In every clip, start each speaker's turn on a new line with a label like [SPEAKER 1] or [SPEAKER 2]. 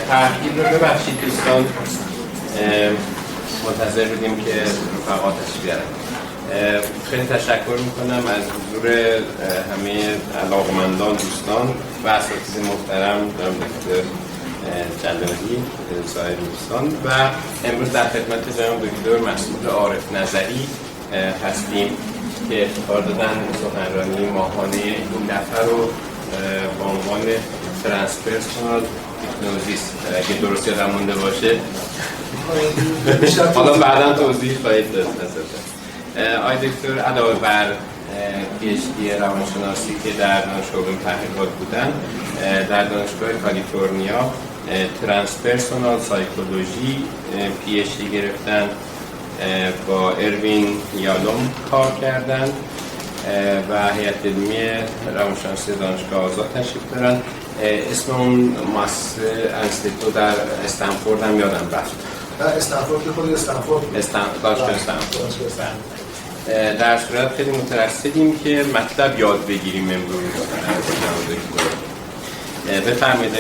[SPEAKER 1] تأخیر رو ببخشید دوستان، منتظر بودیم که رفقا تشریف بیارن. خیلی تشکر میکنم از حضور همه علاقمندان دوستان و اساتید محترم دکتر جلالی، سایر دوستان و امروز در خدمت جناب دکتر مسعود عارف نظری هستیم که افتخار دادن سخنرانی ماهانه این دفعه رو با عنوان ترانسپرسونال هیپنوزیس، اگه درست یادم مونده باشه حالا بعدا توضیح خواهید داد. آقای دکتر علاوه بر PhD روانشناسی که در دانشگاه علوم تحقیقات بودن، در دانشگاه کالیفرنیا ترانسپرسونال سایکولوژی PhD گرفتن، با اروین یالوم کار کردن و هیئت علمی روانشناسی دانشگاه آزاد تشریف دارن. اسم اون انستیتو در استنفورد هم یادم رفت.
[SPEAKER 2] استنفورد که خود استنفورد
[SPEAKER 1] دانشگاه استنفورد. در صورت خیلی مترصدیم که مطلب یاد بگیریم امروز. بفرمایید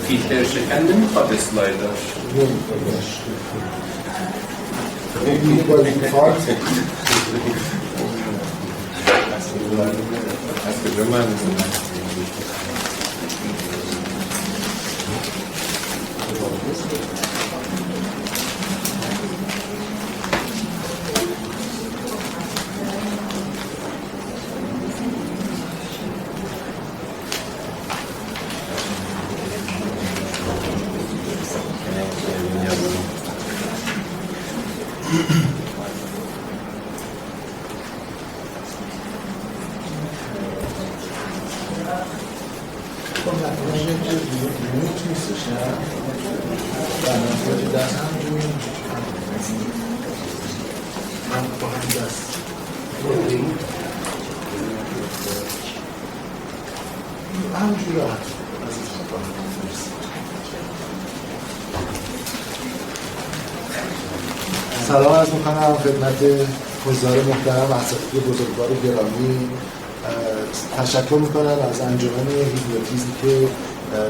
[SPEAKER 1] فیلتر شکن نمیخواد اسلایداش از کجا من
[SPEAKER 2] سلام عرض میکنم خدمت حضار محترم اساتید بزرگوار گرامی. تشکر میکنم از انجمن هیپنوتیزم که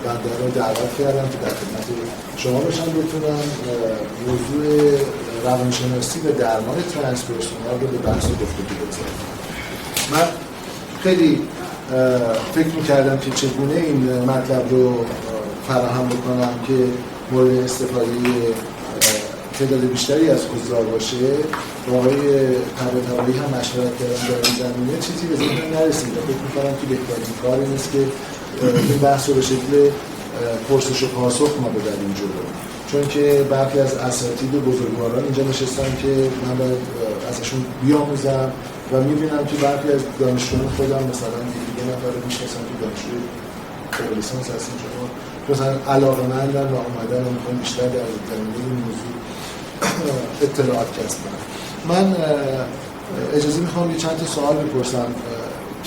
[SPEAKER 2] بنده رو دعوت کردم که در خدمت شما باشم. بتونم موضوع روانشناسی و درمان ترانسپرسونال رو به بحث و گفتگو بگذارم. من خیلی فکر میکردم که چگونه این مطلب رو فراهم بکنم که مورد استفاده تعداد بیشتری از حضار باشه. با آقای طباطبایی هم مشورت کردم در این زمینه، چیزی به ذهنم نرسید. فکر می‌کنم که بهترین کار این است که این بحث رو به شکل پرسش و پاسخ ما ببریم جلو، چون که برخی از اساتید و بزرگواران اینجا نشستن که من باید ازشون بیاموزم و می‌بینم که برخی از دانشجویان خودم مثلا یه نفر رو می‌شناسم که دانشجوی فوق لیسانس هستن، مثلا علاقه‌مندن و اومدن می‌خوان بیشتر در این موضوع اطلاعات کسب کنم. من اجازه میخوام یه چند تا سوال بپرسم.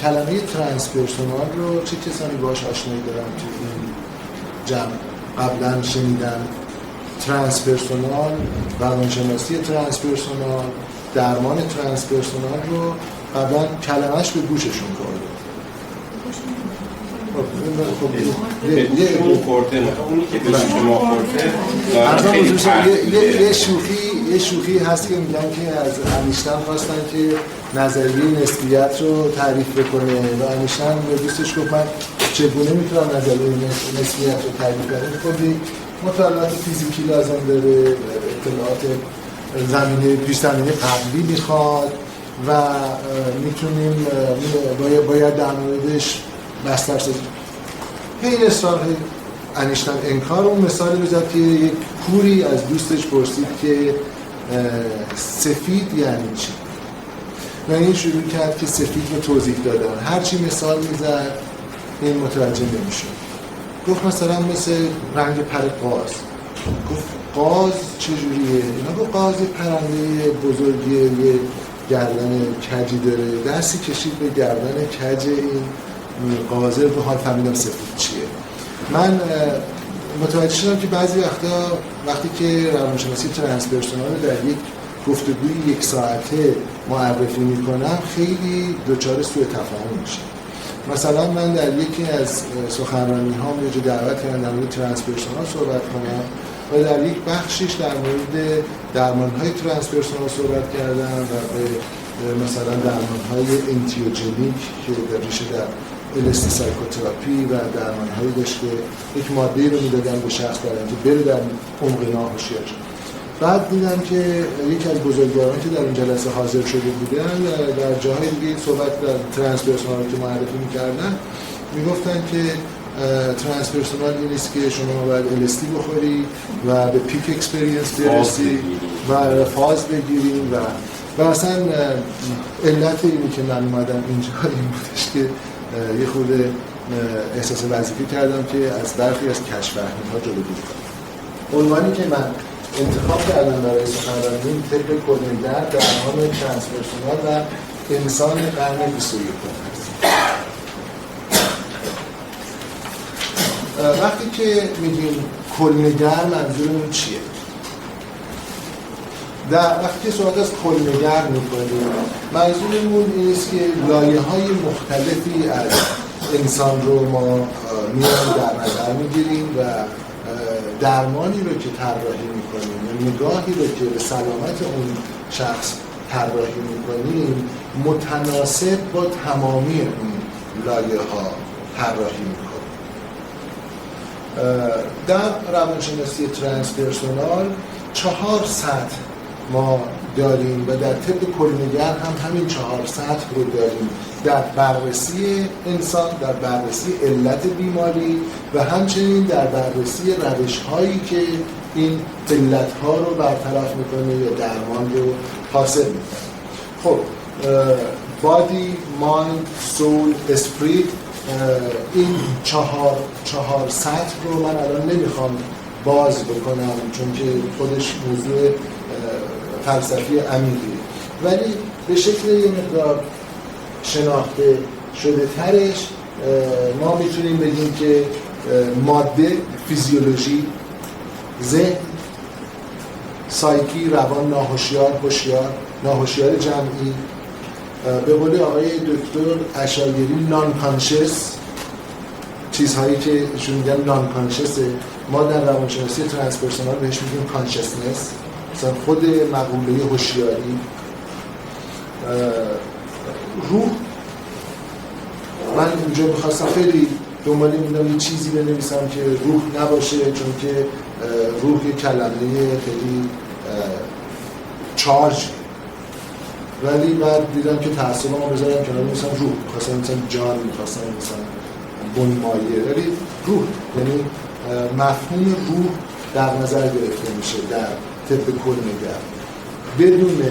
[SPEAKER 2] کلمه ترانسپرسونال رو چه کسانی باهاش آشنایی دارن تو این جمع قبلا شنیدن؟ ترانسپرسونال، روانشناسی ترانسپرسونال، درمان ترانسپرسونال رو قبلا کلمه‌اش به گوششون خورده.
[SPEAKER 1] اونی که به شما خورده
[SPEAKER 2] یه شوخی هست که میگن که از انیشتین خواستن که نظریه نسبیت رو تعریف بکنه و انیشتین به دوستش گفت من چگونه میتونم نظریه نسبیت رو تعریف کنم. خودی مطالعات فیزیکی لازم داره، اطلاعات زمینه پیش زمینه قبلی میخواد و میتونیم باید در موردش بستر سازیم. این اصرار انیشتین انکار اون مثال بزد که یک کوری از دوستش پرسید که سفید یعنی چی؟ و این شروع کرد که سفید رو توضیح دادن. هرچی مثال میزد این متوجه نمیشد. گفت مثلا مثل رنگ پر قاز. گفت قاز چجوریه؟ اینا گفت قاز پرنده بزرگیه، یه گردن کجی داره. دستی کشید به گردن کج این قاضر به حال فهمیدم سفید چیه. من متوجه شدم که بعضی وقتا وقتی که روانشناسی ترانسپرسونال رو در یک گفتگوی یک ساعته معرفی میکنم خیلی دچار سوء تفاهم میشه. مثلا من در یکی از سخنرانی هام یه جا دعوت کردم در مورد ترانسپرسونال صحبت کنم و در یک بخشش در مورد درمان‌های ترانسپرسونال صحبت کردم و به مثلا درمان‌های انتیوجنیک که در ریشه در LSD سایکوتراپی و درمان‌هایی داشت که یک ماده‌ای رو میدادن به شخص برای اینکه بره در عمق ناهوشیاری. بعد دیدم که یکی از بزرگواران که در این جلسه حاضر شده بودن در جاهای دیگه صحبت در ترانسپرسونال که معرفی می‌کردن میگفتن که ترانسپرسونال این نیست که شما باید LSD بخوری و به پیک اکسپریانس برسی و فاز بگیریم و اصلا علت اینی که من اومدم اینجا این بودش که یه خورده احساس وظیفه کردم که از برخی از کشف‌فهمی‌ها جلوگیری کنم. عنوانی که من انتخاب کردم برای سخنرانی طب کل‌نگر درمان ترانسپرسونال و انسان قرن 21 است. وقتی که میگیم کل‌نگر منظورمون چیه؟ وقتی که صحبت از کل‌نگر میکنیم منظورمون این است که لایه‌های مختلفی از انسان رو ما میان در نظر میگیریم و درمانی رو که طراحی میکنیم یا نگاهی رو که به سلامت اون شخص طراحی میکنیم متناسب با تمامی اون لایه‌ها طراحی میکنیم. در روانشناسی ترانسپرسونال 4 سطح ما داریم و در طب کل‌نگر هم همین 4 سطح رو داریم، در بررسی انسان، در بررسی علت بیماری و همچنین در بررسی روش‌هایی که این علت‌ها رو برطرف میکنه یا درمان رو حاصل میکنه. خب بادی، مایند، سول، اسپریت، این چهار سطح رو من الان نمیخوام باز بکنم چون که خودش موضوع فلسفی عمیقی، ولی به شکل یه مقدار شناخته شده ترش ما میتونیم بگیم که ماده، فیزیولوژی، ذهن، سایکی، روان، ناهوشیار، هوشیار، ناهوشیار جمعی، به قول آقای دکتر اشایری نان کانشس، چیزهایی که ایشون میگن نان کانشسه، ما در روانشناسی ترانسپرسونال بهش میگیم کانشسنس، مثلا خود مقوله هوشیاری. روح، من اینجا میخواستم خیلی دنبالی میدم یه چیزی بنویسم که روح نباشه چون که روح یه کلمه خیلی چارج، ولی بعد دیدم که تعصبم رو بذارم کنار، می‌نویسم روح، می‌خواستم مثلا جان، می‌خواستم مثلا بنمایه، ولی روح یعنی مفهوم روح در نظر گرفته میشه در طب کل‌نگر، بدون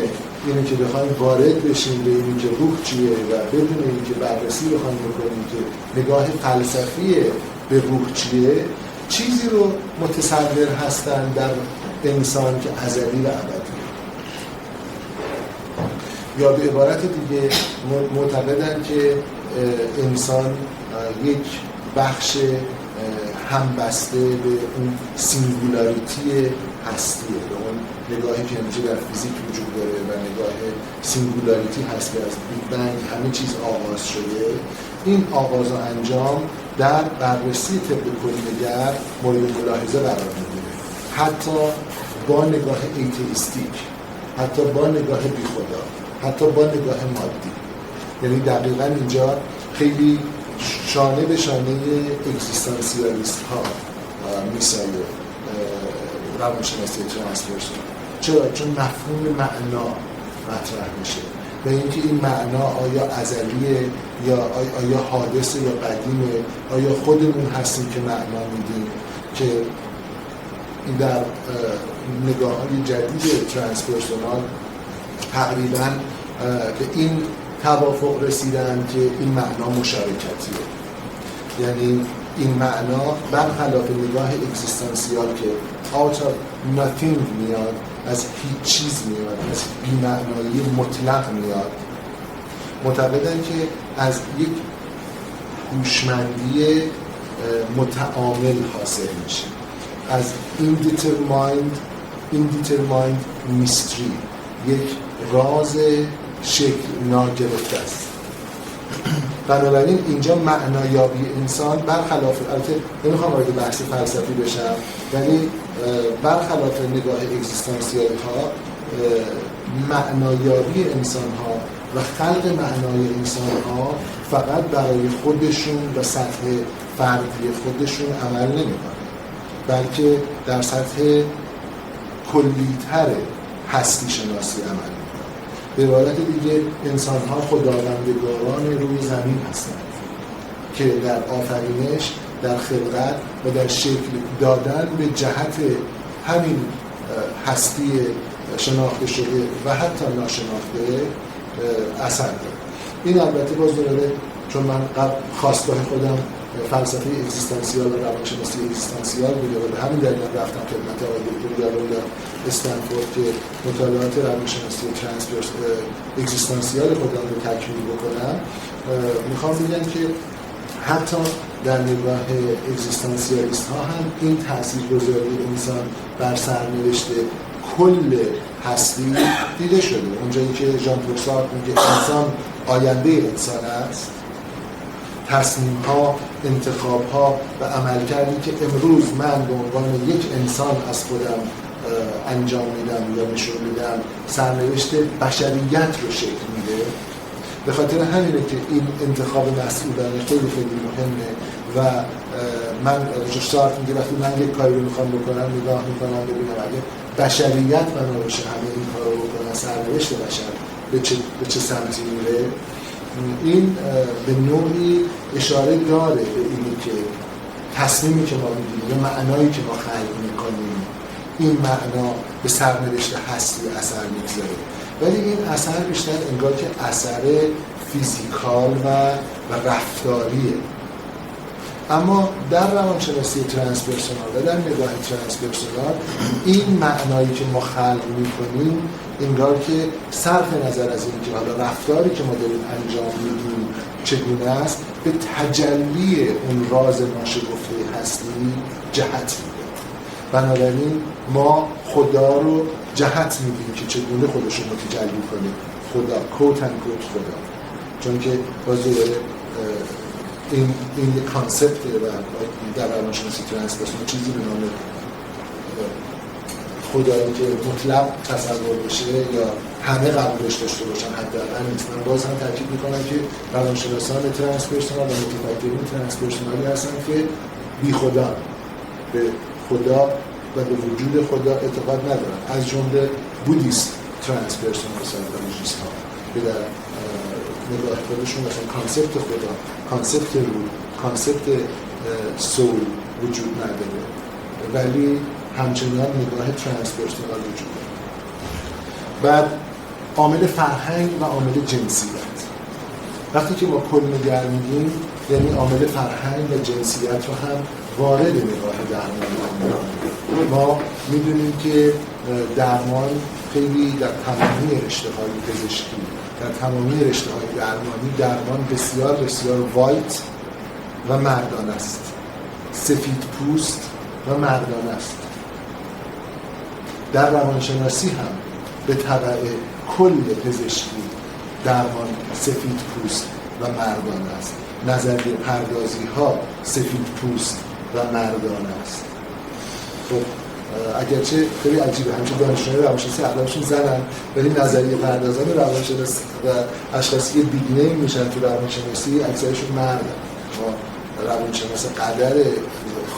[SPEAKER 2] اینه که بخوایم وارد بشیم به اینی که روح چیه و بدون اینکه بررسی بخوایم بکنیم که نگاه فلسفی به روح چیه، چیزی رو متصور هستن در انسان که ازلی و ابدی، یا به عبارت دیگه معتقدن که انسان یک بخش همبسته به اون سینگولاریتی هستیه، به اون نگاهی که همیشه در فیزیک وجود داره و نگاه سینگولاریتی هست که از بیگ بنگ همه چیز آغاز شده. این آغاز و انجام در بررسی طب کل‌نگر مورد ملاحظه قرار میگیره، حتی با نگاه ایتئیستیک، حتی با نگاه بیخدا، حتی با نگاه مادی. یعنی دقیقاً اینجا خیلی شانه به شانه اگزیستانسیالیست ها میسایه روانشناسی ترانسپرسونال. چرا؟ چون مفهوم معنا مطرح میشه و اینکه این معنا آیا ازلیه یا آیا حادثه یا قدیمه، آیا خودمون هستیم که معنا میدیم، که این در نگاه‌های جدید ترانسپرسونال تقریباً به این توافق رسیدن که این معنا مشارکتیه. یعنی این معنا برخلاف نگاه اگزیستانسیال که out of nothing میاد، از هیچ چیز میاد، از بی‌معنایی مطلق میاد، معتقدن که از یک هوشمندی متعامل حاصل میشه. از indetermined mystery، یک راز شکل ناگرفته است. بنابراین اینجا معنایابی انسان برخلاف، البته نمیخوام وارد بحث فلسفی بشم، ولی برخلاف نگاه اگزیستانسیال ها، معنایابی انسان ها و خلق معنای انسان ها فقط برای خودشون و سطح فردی خودشون عمل نمیکنه، بلکه در سطح کلی‌تر هستی شناسی عمل میکنه. به عبارت دیگه انسان ها خداوندگاران روی زمین هستند که در آفرینش، در خلقت و در شکل دادن به جهت همین هستی شناخته شده و حتی ناشناخته اثر داره. این البته باز داره، چون من خواستگاه خودم فلسفه اگزیستانسیال و روانشناسی اگزیستانسیال بوده و به همین دلیل رفتم خدمت آقای دکتر گالو در استنفورد که مطالعات روانشناسی اگزیستانسیال خودم رو تکمیل بکنم. میخوام بگم که حتی در نگاه اگزیستانسیالیست ها هم این تاثیرگذاری انسان بر سرنوشت کل هستی دیده شده. اونجایی که ژان پل سارتر میگه انسان آینده انسان است، تصمیم ها، انتخاب ها و عملکردی که امروز من به عنوان یک انسان از خودم انجام میدم یا نشون میدم سرنوشت بشریت رو شکل میده. به خاطر همینه که این انتخاب مسئولانه خیلی خیلی مهمه و من سارتر میگه وقتی من یک کاری رو میخوام بکنم نگاه میکنم ببینم اگه بشریت بنا باشه همه این کار رو بکنن سرنوشت بشر به چه سمتی میره. این به نوعی اشاره داره به اینی که تصمیمی که ما میگیریم یا معنایی که ما خلق میکنیم، این معنا به سرنوشت هستی اثر میگذاره، ولی این اثر بیشتر انگار که اثر فیزیکال و رفتاریه. اما در روانشناسی ترانسپرسونال و در نگاه ترانسپرسونال این معنایی که ما خلق میکنیم انگار که صرف نظر از این که حالا رفتاری که ما داریم انجام میدیم چگونه است، به تجلی اون راز ناشکفته هستی جهت میده. بنابراین ما خدا رو جهت میدیم که چگونه خودش رو متجلی کنه، خدا کوت ان کوت خدا، چون که باز داره این یک کانسپته و در روانشناسی ترانسپرسونال چیزی به نام خدایی که مطلق تصور بشه یا همه قبولش داشته باشن حداقل نیست. من باز هم تاکید میکنم که روانشناسان ترانسپرسونال و متفکرین ترانسپرسونالی هستن که بی خدا به خدا و به وجود خدا اعتقاد ندارن، از جمله بودیست ترانسپرسونال سایکولوژیست ها که در نگاه خودشون مثلا کانسپت خدا، کانسپت روح، کانسپت سول وجود نداره، ولی همچنان نگاه ترانسپرسونال وجود داره. بعد عامل فرهنگ و عامل جنسیت. وقتی که ما کل‌نگر میگیم یعنی عامل فرهنگ و جنسیت رو هم وارد نگاه درمان می‌کنیم. ما میدونیم که درمان خیلی در تمامی رشته‌های پزشکی، در تمامی رشته‌های درمان بسیار بسیار وایت و مردانه است، سفید پوست و مردانه است. در روانشناسی هم به تبع کل پزشکی درمان سفید پوست و مردانه است. نظریه پردازی ها سفید پوست و مردانه است. خب اگرچه خیلی عجیبه همیشه دانشجویان روانشناسی اغلبشون زنن، ولی نظریه پردازان روانشناسی و اشخاصی که بیگ نیم میشن تو روانشناسی اکثرشون مردن. ما روانشناس قدر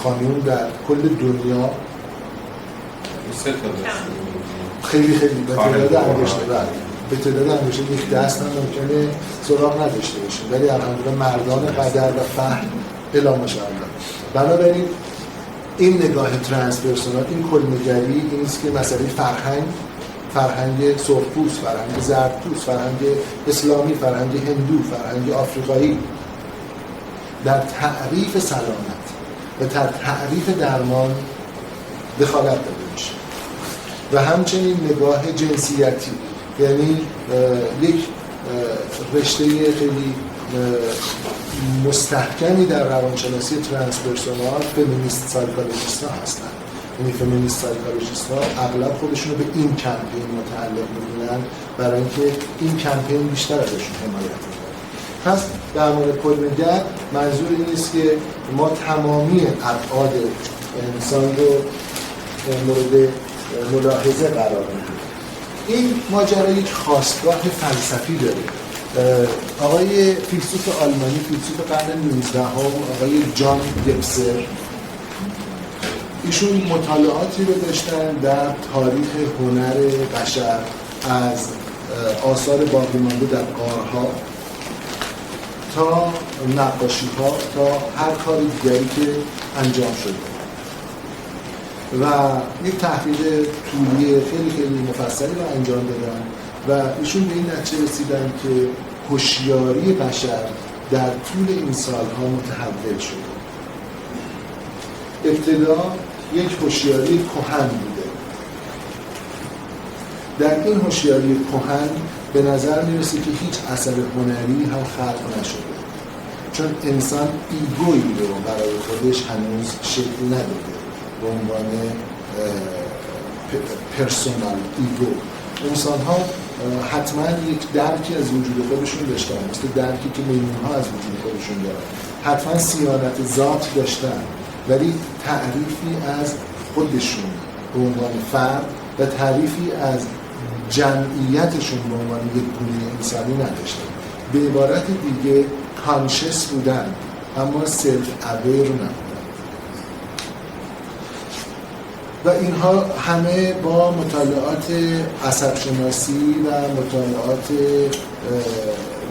[SPEAKER 2] خانوم در کل دنیا خیلی خیلی به تعداد انگشته به تعداد انگشته یک دست هم ممکنه سراغ نداشته باشیم، ولی الحمدلله مردان قدر و فهم الا ماشاءالله. بنابراین این نگاه ترانسپرسونال، این کل‌نگری، این است که مسئله فرهنگ سرخپوست، فرهنگ زردپوست، فرهنگ اسلامی، فرهنگ هندو، فرهنگ آفریقایی در تعریف سلامت و در تعریف درمان دخالت داده میشه. و همچنین نگاه جنسیتی، یعنی یک رشته خیلی مستحکمی در روانشناسی ترانسپرسونال فمینیست سایکولوژیست ها هستند یعنی فمینیست سایکولوژیست ها اغلب خودشون رو به این کمپین متعلق می‌دونن برای اینکه این کمپین بیشتر ازشون حمایت می‌کنه. پس در مورد پلیگر منظور این است که ما تمامی ابعاد انسان رو مورد ملاحظه قرار میدیم. این ماجرا یک خاستگاه فلسفی داره. آقای فیلسوف آلمانی، فیلسوف قرن 19 آقای جان گبسر، ایشون مطالعاتی رو داشتن در تاریخ هنر بشر از آثار باقی مانده در غارها تا نقاشی ها تا هر کار دیگری که انجام شده و یک تحقیق طولی خیلی مفصلی رو انجام دادن و ایشون به این نتیجه رسیدن که هوشیاری بشر در طول این سالها متحول شده. ابتدا یک هوشیاری کهن بوده. در این هوشیاری کهن به نظر میرسه که هیچ اثر هنری هم خلق نشده، چون انسان ایگویی رو برای خودش هنوز شکل نداده به عنوان پرسونال ایگو. انسان ها حتما یک درکی از وجود خودشون داشتن، مثل درکی که میمون ها از وجود خودشون دارن. حتما صیانت ذات داشتن، ولی تعریفی از خودشون به عنوان فرد و تعریفی از جمعیتشون به عنوان یک گونه انسانی نداشتن. به عبارت دیگه کانشس بودن اما سلف اویر نبودن. و اینها همه با مطالعات عصبشناسی و مطالعات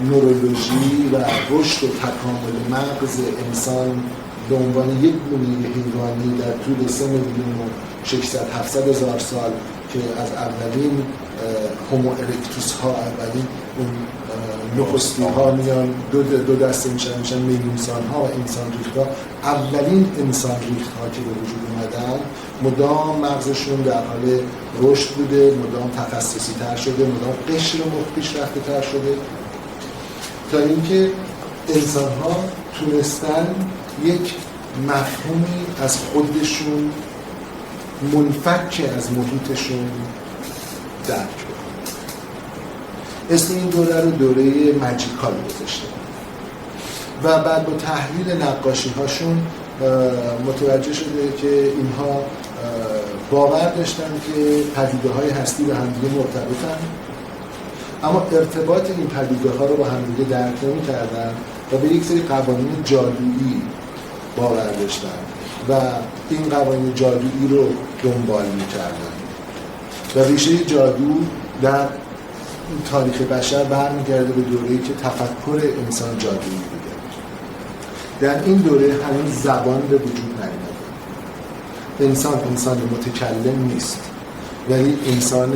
[SPEAKER 2] نورولوژی و رشد و تکامل مغز انسان به عنوان یک گونه حیوانی در طول 3 میلیون و 600-700 هزار سال که از اولین هومو ارکتوس ها، اولین اون نخستی ها میان دو دسته میشن میلیون سال ها و انسان ریخت ها، اولین انسان ریخت ها که به وجود اومدن مدام مغزشون در حال رشد بوده، مدام تخصصی تر شده، مدام قشر مخ پیشرفته تر شده، تا اینکه انسان ها تونستن یک مفهومی از خودشون منفک از محیطشون درک کنن. اسم این دوره رو دوره ماجیکال گذاشته و بعد با تحلیل نقاشی هاشون متوجه شده که اینها باور داشتن که پدیده های هستی به همدیگه مرتبطن، اما ارتباط این پدیده ها رو با همدیگه درک نمی کردن و به یک سری قوانین جادویی باور داشتن و این قوانین جادویی رو دنبال می کردن و ریشه جادو در تاریخ بشر برمیگرده به دوره‌ای که تفکر انسان جادویی بوده. در این دوره هنوز زبان به وجود نیامده. انسان متکلم نیست، ولی انسان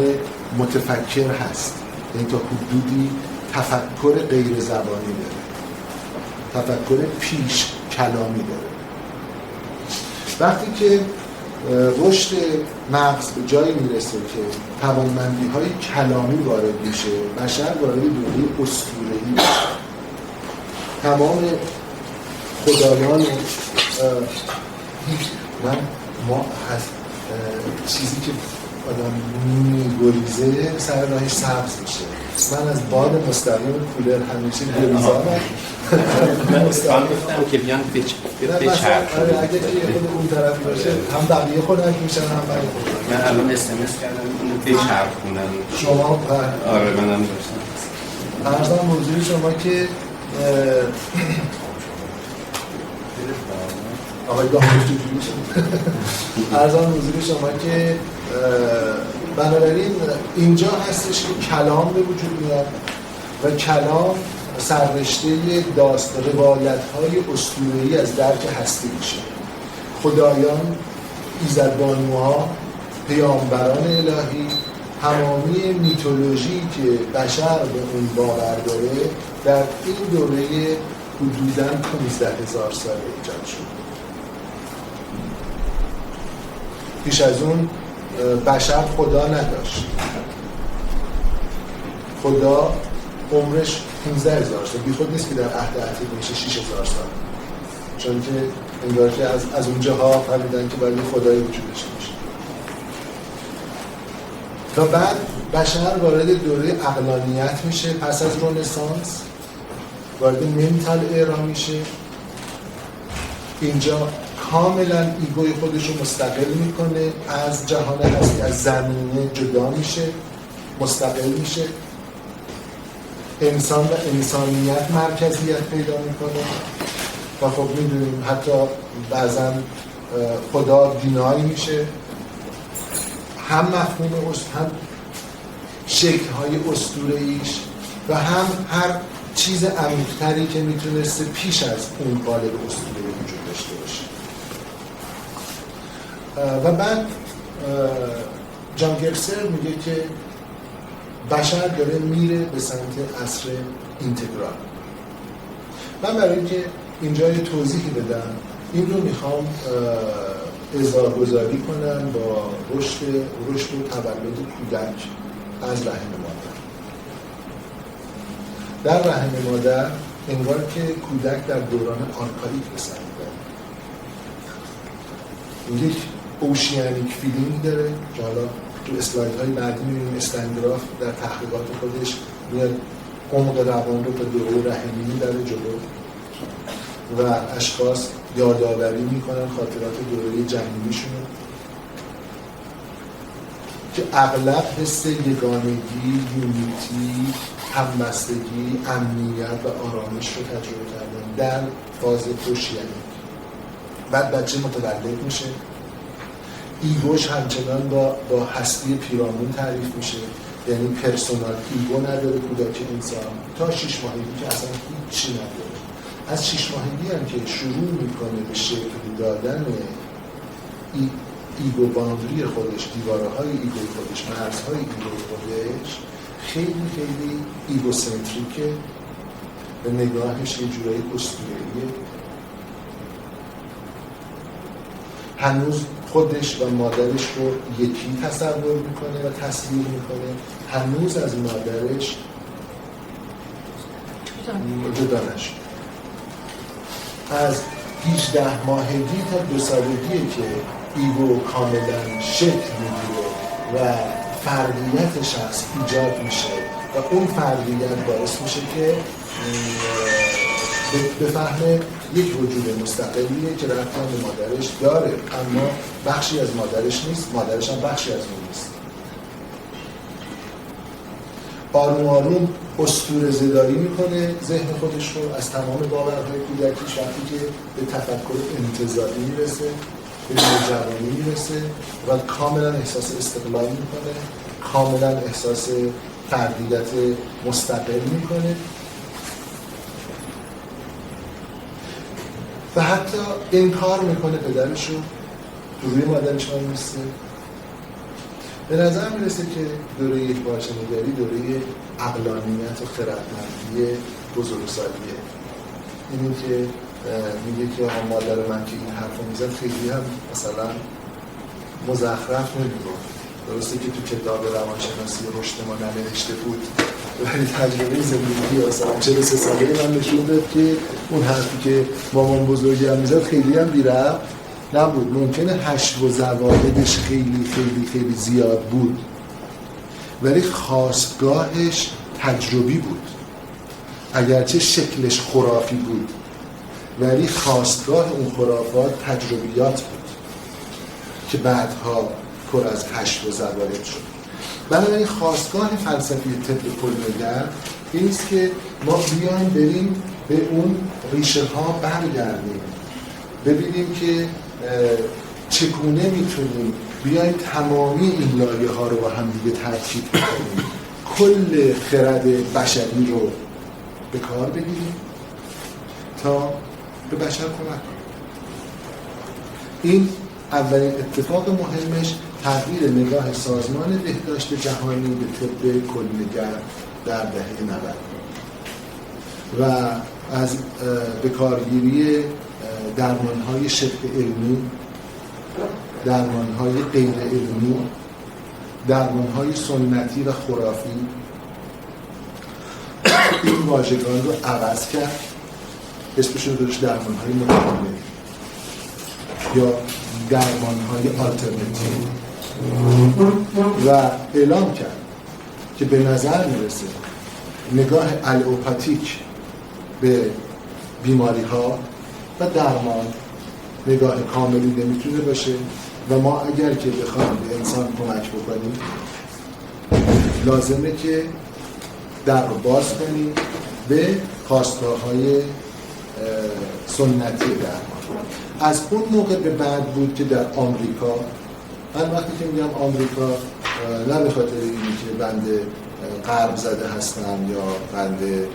[SPEAKER 2] متفکر هست. این تا حدودی تفکر غیر زبانی داره، تفکر پیش کلامی داره. وقتی که رشد مغز به جایی میرسه که توانمندی‌های کلامی وارد میشه، بشر وارد دوره اسطوره‌ای میشه. تمام خدایان ما از چیزی که آدم میگریزه سر راهش سبز میشه. من از باد مستقیم کولر همیشه گریزام
[SPEAKER 1] من گفتم که بیان بچرخ.
[SPEAKER 2] اگه خود اون طرف باشه هم بقیه خودم میشن هم بقیه خودم.
[SPEAKER 1] من الان SMS کردم اونو بچرخونم.
[SPEAKER 2] شما
[SPEAKER 1] آره منم داشتم.
[SPEAKER 2] ارزم موضوع شما که آقای داموش جوجوری شد. ارزم موضوع شما که بنابراین اینجا هستش که کلام به وجود میاد و کلام سررشته روایت‌های اسطوره‌ای از درک هستی میشه. خدایان، ایزدبانوها، پیامبران الهی، تمامی میتولوژی که بشر به اون باور داره در این دوره حدوداً 15,000 سال ایجاد شد. پیش از اون بشر خدا نداشت. خدا عمرش 15,000 سال، بی خود نیست که در عهد عتیق میشه 6,000 سال، چون که انگار که از اونجاها فهمیدن که باید خدای وجود داشته باشه. و بعد بشر وارد دوره عقلانیت میشه پس از رنسانس، وارد منتال ایرا میشه. اینجا کاملا ایگوی خودش رو مستقل میکنه از جهان هستی، از زمینه جدا میشه، مستقل میشه. انسان و انسانیت مرکزیت پیدا میکنه و خب میدونیم حتی بعضا خدا دینایی میشه. هم مفهوم هم شکل‌های اسطوره‌ایش و هم هر چیز عمیق‌تری که میتونسته پیش از اون قالب اسطوره وجود داشته باشه. و بعد جان گبسر میگه که بشر داره میره به سمت عصر اینتگرال. من برای اینکه اینجا یه توضیحی بدم این رو میخوام ازاگذاری کنم با رشد و تولد کودک از رحم مادر. در رحم مادر انگار که کودک در دوران آرکاییک به سر میبره. یک اوشیانیک فیلینگ داره که حالا تو اسلایدهای بعدی می‌بینیم استنگراف در تحقیقات خودش میاد عمق روان رو تا دوره رحمی میبره جلو و اشخاص یادآوری میکنن خاطرات دوره جنینیشون که اغلب حس یگانگی، یونیتی، همبستگی، امنیت و آرامش رو تجربه کردن در فاز اوشیانیک. بعد بچه متولد میشه، ایگوش همچنان با هستی پیرامون تعریف میشه، یعنی پرسونال ایگو نداره کودک انسان تا 6 ماهگی که اصلا هیچی نداره. از 6 ماهگی هم که شروع میکنه به شکل دادن ایگو باندری خودش، دیوارهای ایگو خودش، مرزهای ایگو خودش، خیلی خیلی ایگوسنتریکه و نگاهش یه جورایی اسطوره‌ایه. هنوز خودش و مادرش رو یکی تصور میکنه و تصویر میکنه، هنوز از مادرش جدا نشد. از 18 ماهگی تا 2 سالگیه که ایگو کاملا شکل میگیره و فردیت شخص ایجاد میشه و اون فردیت باعث میشه که به فهم یک وجود مستقلیه که رفتن به مادرش داره اما بخشی از مادرش نیست، مادرش هم بخشی از اون نیست. آروم آروم اسطوره زدایی میکنه ذهن خودش رو از تمام باورهای کودکیش وقتی که به تفکر انتزاعی میرسه، به نوجوانی میرسه و کاملا احساس استقلال میکنه، کاملا احساس فردیت مستقل میکنه و حتی انکار میکنه پدرش رو، روی مادرش هم میسته. به نظر میرسه که دوره یک پارچه‌نگاری دوره عقلانیت و خردمندی بزرگسالیه. اینی که میگه که مادر من که این حرف رو میزن خیلی هم مثلا مزخرف نمیگفت. درسته که تو کتاب روانشناسی رشد ما ننوشته بود ولی تجربه زندگی مثلا 43 ساله من نشون داد که اون حرفی که مامان بزرگی هم میزد خیلی هم بی‌ربط نبود. ممکنه حشو و زوایدش خیلی خیلی خیلی زیاد بود ولی خاستگاهش تجربی بود، اگرچه شکلش خرافی بود ولی خاستگاه اون خرافات تجربیات بود که بعدها پر از حشو و زواید شد. بنابراین خاستگاه فلسفی طب کل‌نگر این است که ما بیایم بریم به اون ریشه ها برگردیم، ببینیم که چگونه میتونیم بیایم تمامی این لایه ها رو با هم دیگه ترکیب کنیم، کل خرد بشری رو به کار بگیریم تا به بشر کمک کنیم. این اولین اتفاق مهمش تغییر نگاه سازمان بهداشت جهانی به طب کل‌نگر در دهه 90 و از بکارگیری درمان‌های شبه علمی، درمان‌های غیر علمی، درمان‌های سنتی و خرافی این واژگان رو عوض کرد، اسمشون رو داشت درمان‌های متکامل یا درمان‌های آلترناتیو و اعلام کرد که به نظر میرسه نگاه الوپاتیک به بیماری ها و درمان نگاه کاملی نمیتونه باشه و ما اگر که بخوایم به انسان کمک بکنیم لازمه که در رو باز کنیم به خواستگاه‌های سنتی درمان. از اون موقع به بعد بود که در آمریکا، من وقتی که میگم آمریکا نه به خاطر اینی که بنده غرب زده هستم یا بنده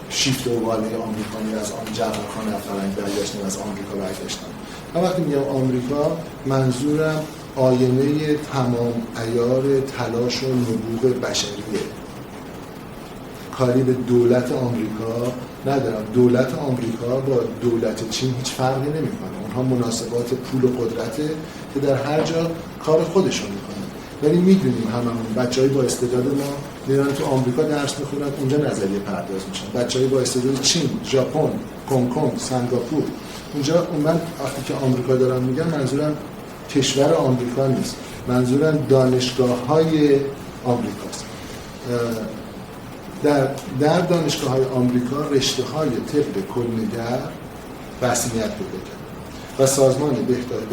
[SPEAKER 2] شیفت و والی آمریکایی از آن جوانخانه فرنگ برگشتم از آمریکا برگشتم. من وقتی میگم آمریکا منظورم آینه تمام عیار تلاش و نبوغ بشریه. کاری به دولت آمریکا ندارم. دولت آمریکا با دولت چین هیچ فرقی نمیکنه. اونها مناسبات پول و قدرته که در هر جا کار خودشون میکنن. ولی میدونیم هممون بچهای با استعداد ما میرن تو آمریکا درس میخونن، اونجا نظریه پرداز میشن. بچهای با استعداد چین، ژاپن، هنگ کنگ، سنگاپور، اونجا من وقتی که آمریکا دارم میگم منظورم کشور آمریکا نیست، منظورم دانشگاه‌های آمریکاست. در دانشگاه‌های آمریکا رشته‌های طب کلنگر رسمیت پیدا کرد و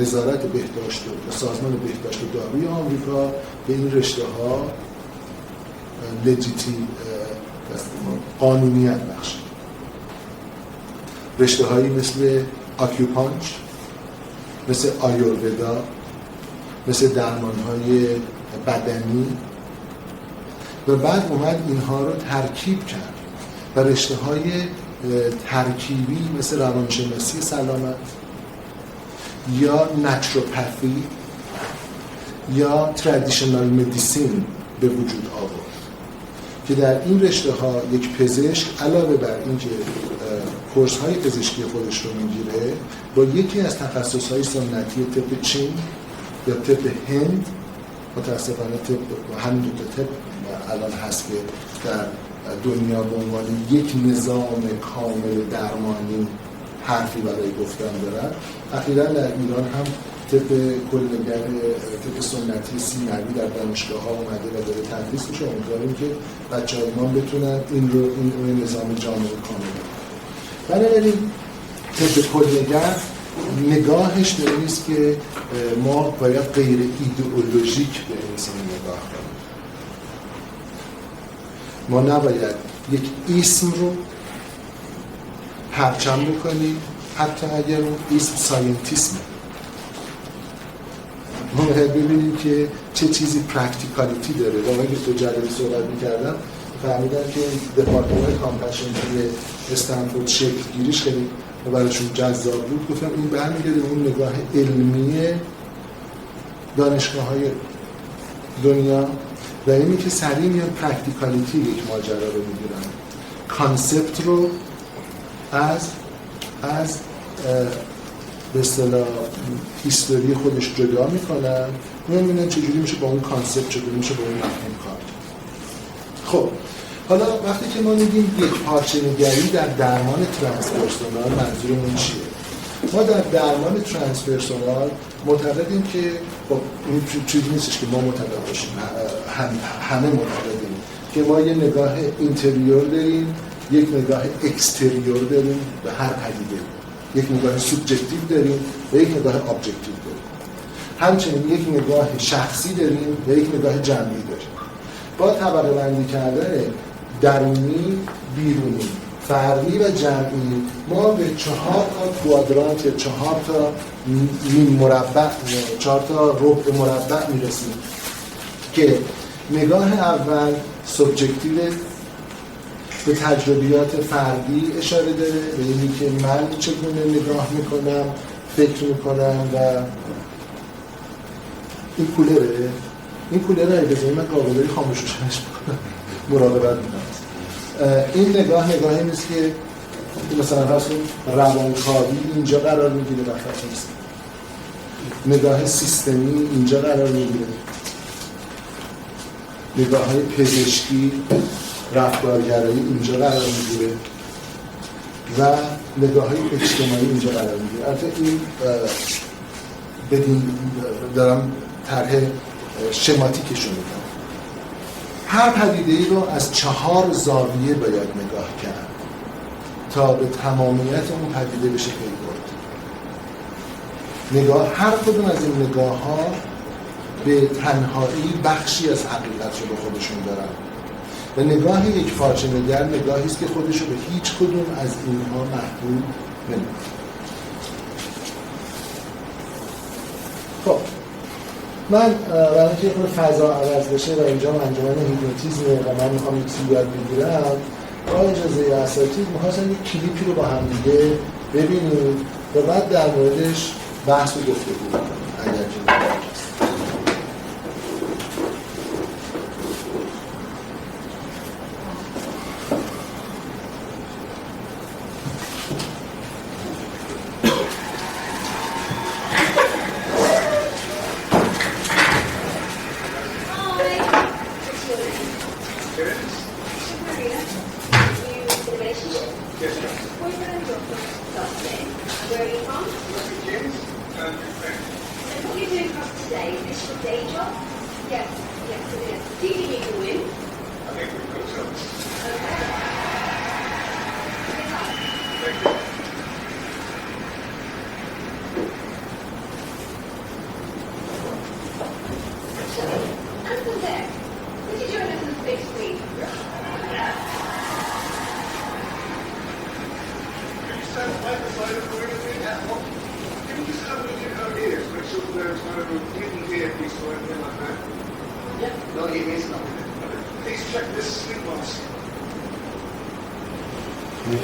[SPEAKER 2] وزارت بهداشت و سازمان بهداشت داروی آمریکا به این رشته‌ها قانونیت بخشید. رشته‌هایی مثل آکیوپانچ، مثل آیورودا، مثل درمان‌های بدنی و بعد اومد اینها رو ترکیب کرد و رشته‌های ترکیبی مثل روانشناسی سلامت یا نچروپاتی یا ترادیشنال مدیسین به وجود آورد که در این رشته‌ها یک پزشک علاوه بر اینکه کورس‌های پزشکی خودش رو میگیره با یکی از تخصص‌های سنتی طب چین یا طب هند، متأسفانه طب همین دو تا طب الان هست که در دنیا به عنوان یک نظام کامل درمانی حرفی برای گفتن دارن. اخیراً در ایران هم طب کلنگر، طب سنتی سیموی در دانشگاه‌ها اومده و داره تدریس میشه. امیدواریم که بچه‌های ما بتونن این نظام جامع کامل کنن. بنابراین طب کلنگر نگاهش به این است که ما باید غیر ایدئولوژیک به انسان نگاه کنیم. ما نباید یک اسم رو پرچم بکنیم حتی اگر اون اسم ساینتیسمه. ما باید ببینیم که چه چیزی پرکتیکالیتی داره. و من که تو جلسه صحبت می‌کردم فهمیدم که دپارتمان کامپشن توی استنفورد شکل گیریش خیلی برایشون جذاب بود. گفتم این برمیگرده اون نگاه علمی دانشگاه‌های دنیا و اینی که سریع میان پرکتیکالیتی یک ماجرا رو میگیرن، کانسپت رو از به اصطلاح هیستوری خودش جدا میکنن، میبینن چجوری میشه با اون کانسپت، چجوری میشه با اون مفهوم کار. خب حالا وقتی که ما میگیم یک پارچه نگری در درمان ترانسپرسونال منظورمون چیه؟ ما در درمان ترانسپرسونال معتقدیم که خب این چیزی نیستش که ما معتقد باشیم، همه معتقدیم که ما یه نگاه اینتریور داریم، یک نگاه اکستریور داریم به هر پدیده، یک نگاه سوبجکتیو داریم و یک نگاه ابجکتیو داریم. همچنین یک نگاه شخصی داریم و یک نگاه جمعی داریم. با طبقه بندی کردن درونی، بیرونی، فردی و جمعی ما به 4 تا کوادرانت یا 4 تا نیم مربع، 4 تا ربع مربع میرسیم که نگاه اول سوبجکتیو به تجربیات فردی اشاره داره، به اینی که من چگونه نگاه میکنم، فکر میکنم و این کولره بزنیم من قابلی خاموشش میکنم، مراقبت میکنم. این نگاهی نیست که مثلا فرض روانکاوی اینجا قرار میگیره و فرض نیست نگاه سیستمی اینجا قرار میگیره، نگاه های پزشکی رفتارگرایی اینجا قرار میگیره و نگاه های اجتماعی اینجا قرار میگیره. البته این دارم طرح شماتیکشون میکنم. هر پدیده‌ای رو از 4 زاویه باید نگاه کرد تا به تمامیت اون پدیده بشه پی برد. هر کدوم از این نگاه ها به تنهایی بخشی از حقیقت رو به خودشون دارن و نگاه یک پارچه نگر نگاهی است که خودش رو به هیچ کدوم از اینها محدود نمی‌کنه. خب من برای اینکه یه فضا عوض بشه و اینجا انجمن هیپنوتیزمه و من میخوام یک چیزی یاد بگیرم، با اجازه اساتید می‌خواستم یک کلیپی رو با هم دیگه ببینیم و بعد در موردش بحث و گفتگو کنیم اگر که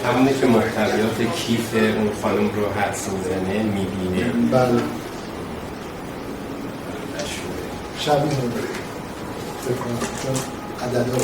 [SPEAKER 1] همونه که محتویات کیف اون خانم رو حدس میزنه میبینه.
[SPEAKER 2] بله شبیه فکر کنم چون عدد رو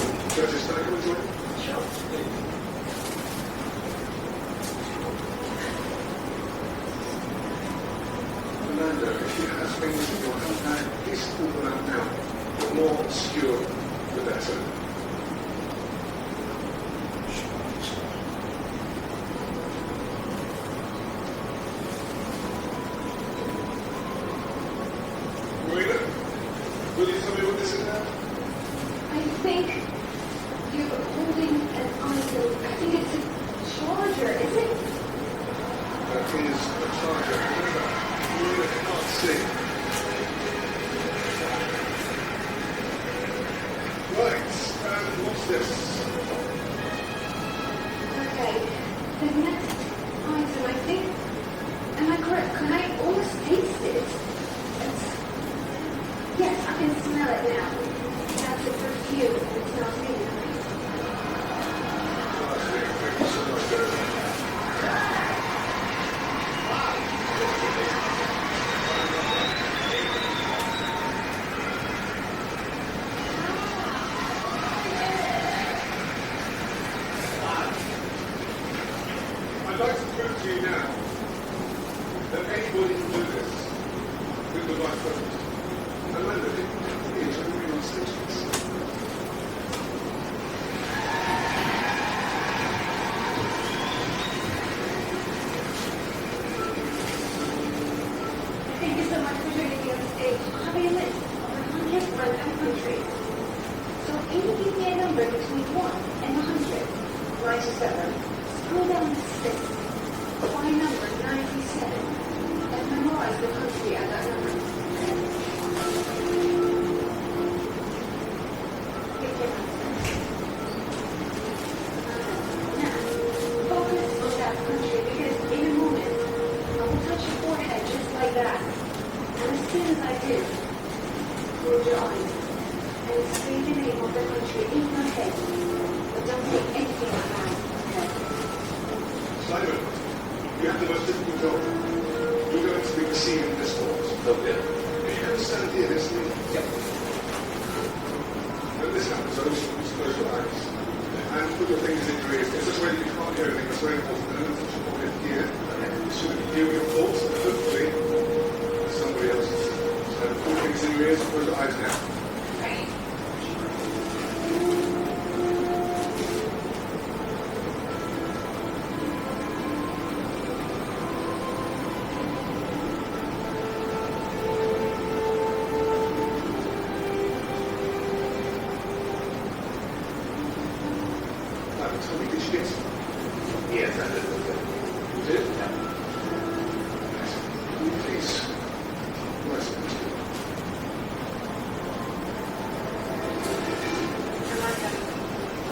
[SPEAKER 3] For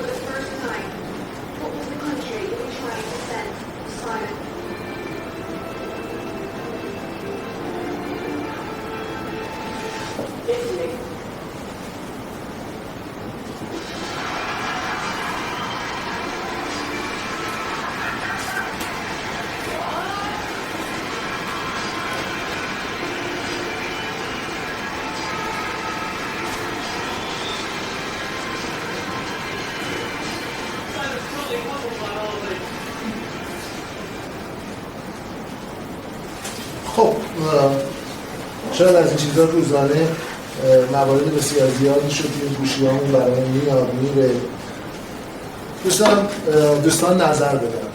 [SPEAKER 3] the first time, what was the country you were trying to send Simon? Italy.
[SPEAKER 2] خب شاید از این چیزا روزانه موارد بسیار زیادی شد که گوشیامون برای میاد میره. دوستان نظر بدن.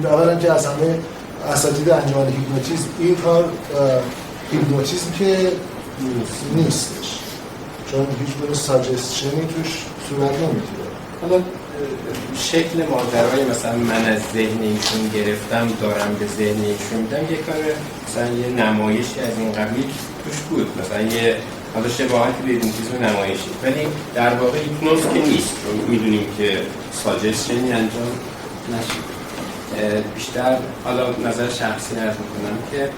[SPEAKER 2] اولا که از همه اساتید انجمن هیپنوتیزم این کار هیپنوتیزم که نیستش، چون هیچ گونه ساجستشنی توش صورت نمیگیره.
[SPEAKER 1] حالا شکل ماجرای مثلا من از ذهن ایشون گرفتم دارم به ذهن ایشون میدم یه کار مثلا یه نمایشی از این قبیل توش بود، مثلا یه حالا شباهتی به این چیز نمایشی، ولی در واقع هیپنوز که نیست، چون میدونیم که ساجستشنی انجام نشد. بیشتر حالا نظر شخصی عرض میکنم که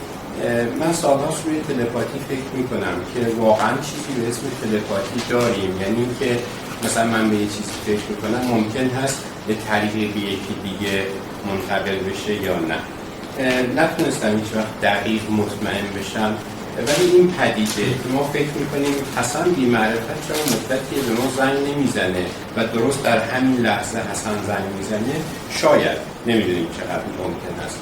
[SPEAKER 1] من سالهاست روی تلپاتی فکر میکنم که واقعا چیزی به اسم تلپاتی داریم، یعنی اینکه مثلا من به یه چیزی فکر میکنم ممکن هست به طریق به یکی دیگه منتقل بشه یا نه. نتونستم هیچ وقت دقیق مطمئن بشم، ولی این پدیده که ما فکر میکنیم حسن بی‌معرفت چون مدتی به ما زنگ نمیزنه و درست در همین لحظه حسن زنگ میزنه، شاید نمیدونیم چقدر ممکن است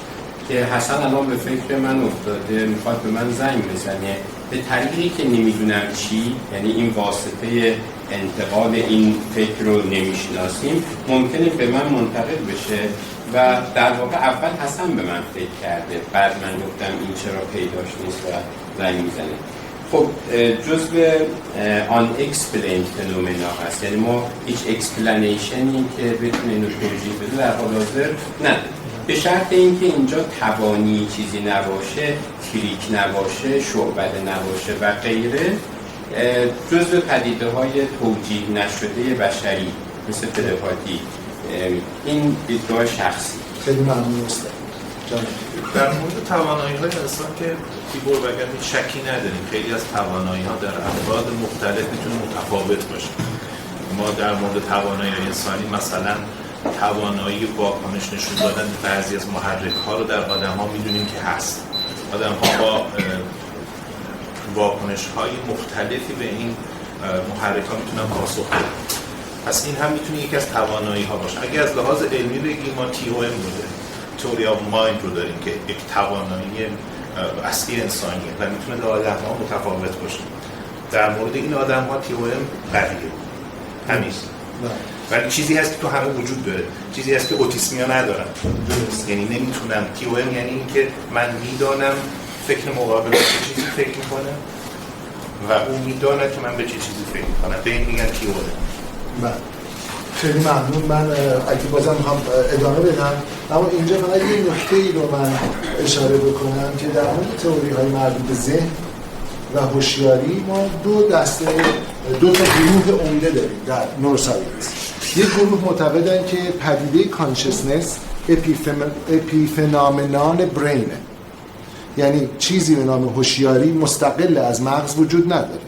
[SPEAKER 1] که حسن الان به فکر من افتاده میخواد به من زنگ بزنه به طریقی که نمیدونم چی، یعنی این واسطه انتقال این فکر رو نمیشناسیم، ممکنه به من منتقل بشه و در واقع اول حسن به من فکر کرده، بعد من گفتم این چرا پیداش نیست و زنگ میزنه. خب جزء unexplained فنومنا هست، یعنی ما هیچ اکسپلنیشنی که بتونه اینو توجیه بده در حال حاضر نداره، به شرط اینکه اینجا توانی چیزی نباشه، تریک نباشه، شعبده نباشه و غیره، جزء پدیده های توجیه نشده بشری مثل تلپاتی. این دیدگاه شخصی.
[SPEAKER 2] خیلی ممنون است.
[SPEAKER 4] در مورد توانایی‌های انسان که تیبور بگم هیچ شکی نداریم، خیلی از توانایی‌ها در افراد مختلف میتونه متفاوت باشه. ما در مورد توانایی انسانی مثلا توانایی واکنش نشون دادن بعضی از محرک‌ها رو در آدم‌ها می‌دونیم که هست. آدم‌ها با واکنش‌های مختلفی به این محرک‌ها میتونن پاسخ بدن. پس این هم میتونه یکی از توانایی‌ها باشه. اگه از لحاظ علمی بگیم ما TOM بوده، تئوری آف مایند رو داریم که یک توانایی اصلی انسانیه و میتونه در آدم‌ها متفاوت باشه. در مورد این آدم‌ها TOM قویه. همین. ولی چیزی هست که تو همه وجود داره، چیزی هست که اوتیسمیا ندارن. یعنی نمیتونم TOM یعنی این که من میدانم فکر مقابل به چه چیزی فکر میکنه و اون میداند که من به چه چیزی فکر میکنم، به این میگن TOM.
[SPEAKER 2] بله. خیلی ممنون. من اگه بازم میخوام ادامه بدم، اما اینجا فقط یه نکته‌ای رو من اشاره بکنم که در مورد تئوری‌های مربوط به ذهن و هوشیاری ما دو تا گروه عمده داریم در نوروساینس. یک گروه معتقدن که پدیده کانشسنس اپیفنومنال برینه، یعنی چیزی به نام هوشیاری مستقل از مغز وجود نداره.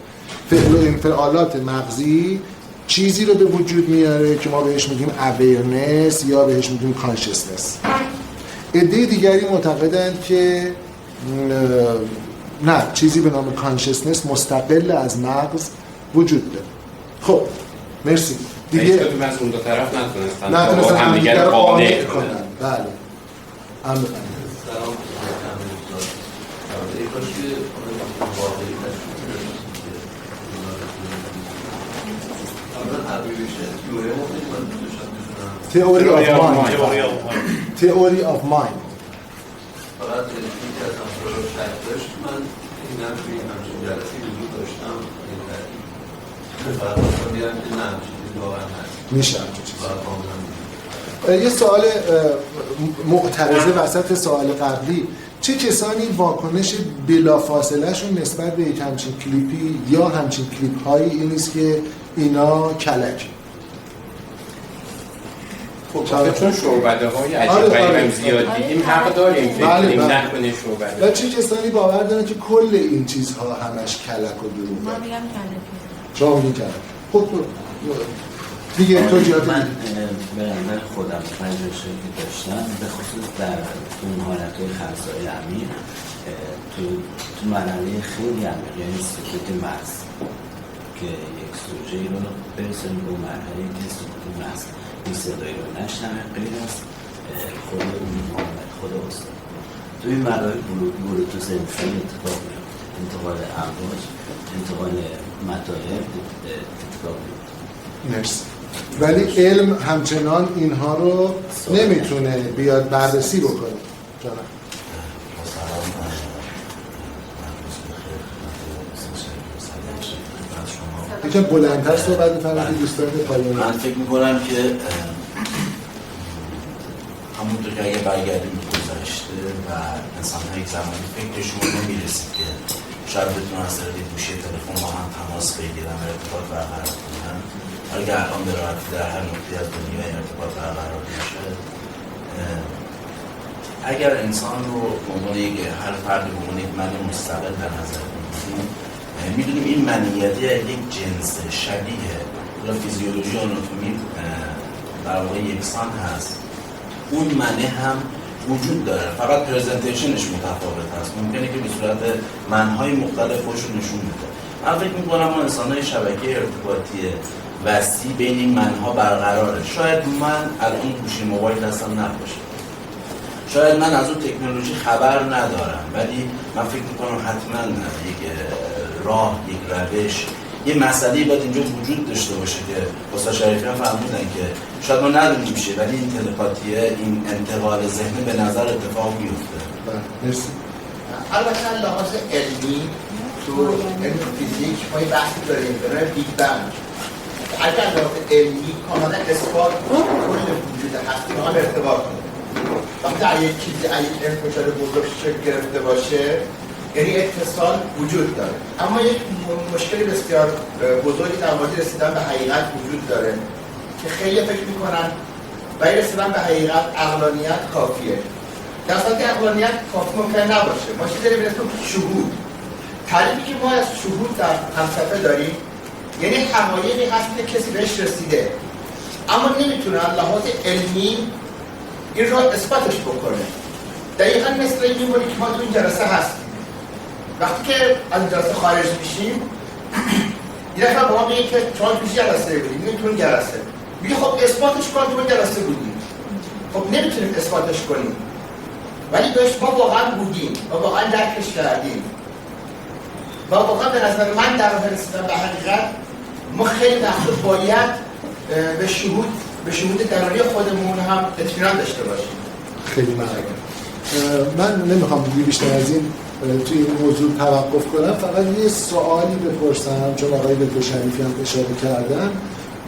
[SPEAKER 2] فعل و انفعالات مغزی چیزی رو به وجود میاره که ما بهش میگیم اویرنس یا بهش میگیم کانشسنس. عده دیگری معتقدند که نه، چیزی به نام کانشسنس مستقل از مغز وجود داره. خب مرسی.
[SPEAKER 1] دیگه از اون دو طرف نتونستن همدیگر رو قانع کنن.
[SPEAKER 2] بله.
[SPEAKER 5] سلام.
[SPEAKER 2] Theory of mind.
[SPEAKER 5] فقط این که از همسان رو شک داشت، من این توی همچین جلسی وجود داشتم فقط باید بیرم که نه همچین واقعا هست
[SPEAKER 2] میشه همچین چیزی. یه سوال معترضه وسط سوال قبلی، چه کسانی واکنش بلافاصله شون نسبت به یک همچین کلیپی یا همچین کلیپ هایی این نیست که اینا کلک؟
[SPEAKER 1] خب چون شعبده های عجیب غریب زیاد دیدیم حق داریم فکر کنیم نکنه شعبده.
[SPEAKER 2] و چه کسانی باور دارن که کل این چیزها همش کلک و دروغه؟
[SPEAKER 6] ما میگم کلک.
[SPEAKER 2] شما میگین کلک. خب دیگه توجیهات
[SPEAKER 7] من خودم تجربه که داشتم به خصوص در اون حالتهای خرسای عمیق تو مرحله خیلی عمیق، یعنی سکوت محض که یک سوژه رو برسونیم به مرحله که سکوت محض این صدایی رو نشنوه غیر از خود خود استاد. تو این مراحل بلوتوث انسانی اتفاق میفته، انتقال امواج، انتقال مطالب اتفاق میفته.
[SPEAKER 2] مرسی. ولی علم همچنان اینها رو نمیتونه بیاد بررسی بکنه. جانم یکم بلندتر صحبت می‌فرمایید دوستان پایان.
[SPEAKER 7] من فکر می‌کنم که همونطور که اگه برگردیم به گذشته و انسان‌ها یک زمانی فکرشون نمی‌رسید که شاید بتونن از طریق گوشی تلفن با هم تماس بگیرن و ارتباط برقرار کنن. اگر الان به راحتی در هر نقطه‌ای از دنیا این ارتباط برقرار میشه، اگر انسان رو به عنوان هر فردی به عنوان یک من مستقل در نظر بگیریم، میدونیم این منیت یک جنس شبیه یا فیزیولوژی و آناتومی در واقع یکسان هست. اون منه هم وجود داره، فقط پرزنتیشنش متفاوت هست. ممکنه که به صورت منهای مختلف خودشون نشون میده. من فکر میکنم ما انسان‌های شبکه ارتباطی وسیع بین این منها برقراره. شاید من الان گوشی موبایل دستم نباشه، شاید من از اون تکنولوژی خبر ندارم، ولی من فکر میکنم حتما یک راه، یک روش، یه مسئله باید اینجا وجود داشته باشه که استاد شریفی هم فرمودن که شاید ما ندونیم میشه، ولی این تلپاتیه، این انتقال ذهنی به نظر اتفاق میفته.
[SPEAKER 2] مرسی.
[SPEAKER 8] البته لحاظ علمی تو علم فیزیک ما یه بحثی داریم به نام بیگ بنگ. اگر لحاظ علمی کاملا اثبات کل وجود هستی با هم ارتباط کنه، وقتی اگه یک چیزی یک انفجار بزرگ شکل گرفته باشه یعنی اتصال وجود داره. اما یک مشکل بسیار بزرگی در مورد رسیدن به حقیقت وجود داره که خیلی فکر میکنن برای رسیدن به حقیقت عقلانیت کافیه. در صورتی عقلانیت کافی ممکن نباشه. ما چیزی داریم به اسم شهود. تعریفی که ما از شهود در فلسفه داریم یعنی حقایقی هست که کسی بهش رسیده اما نمیتونه از لحاظ علمی این را اثباتش بکنه. دقیقا مثل این میمونی که ما تو این جلسه هستیم. وقتی که از جلسه خارج میشیم یه نفر با ما میگه که شما توی جلسه بودیم، میگه تو این جلسه، میگه خب اثباتش کن تو این جلسه بودیم. خب نمیتونیم اثباتش کنیم ولی بهش ما واقعا بودیم و واقعا درکش کردیم و واقعا به نظر من در راه رسیدن به حقیقت ما خیلی وقتا باید به شهود درونی خودمون هم اطمینان داشته باشیم.
[SPEAKER 2] خیلی ممنون. من نمیخوام بیشتر از این توی این موضوع توقف کنم، فقط یه سوالی بپرسم چون آقای دکتر شریفی هم اشاره کردن.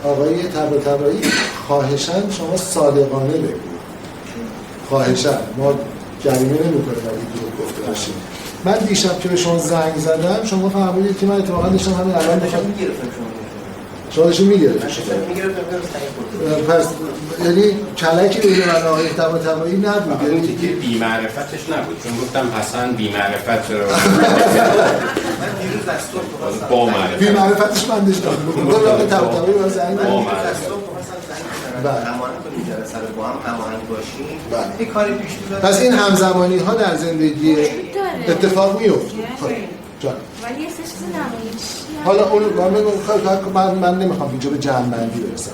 [SPEAKER 2] آقای طباطبایی خواهشاً شما صادقانه بگید. خواهشاً ما جریمه نمی‌کنیم اگه دروغ گفته باشید. من دیشب که به شما زنگ زدم شما فهمیدید که من اتفاقا داشتم همین الان شما داشتید میگرفتم پس یعنی کلکی بگه من آقای طباطبایی نبود،
[SPEAKER 1] یعنی که بی‌معرفتش نبود، چون گفتم حسن بی‌معرفت رو
[SPEAKER 8] من دیروز از صبح
[SPEAKER 1] با معرفت
[SPEAKER 2] بی‌معرفتش من داشتم گفتم آقای طباطبایی واسه زنگ
[SPEAKER 1] با معرفت
[SPEAKER 8] هماهنگ کنیم جلسه رو با هم هماهنگ باشیم این کاری پیش میاد.
[SPEAKER 2] پس این همزمانی ها در زندگی اتفاق میفته. جان
[SPEAKER 6] ولی یه سه چیز نمایشی
[SPEAKER 2] حالا اون من نمیخوام اینجا به جمع‌بندی برسم.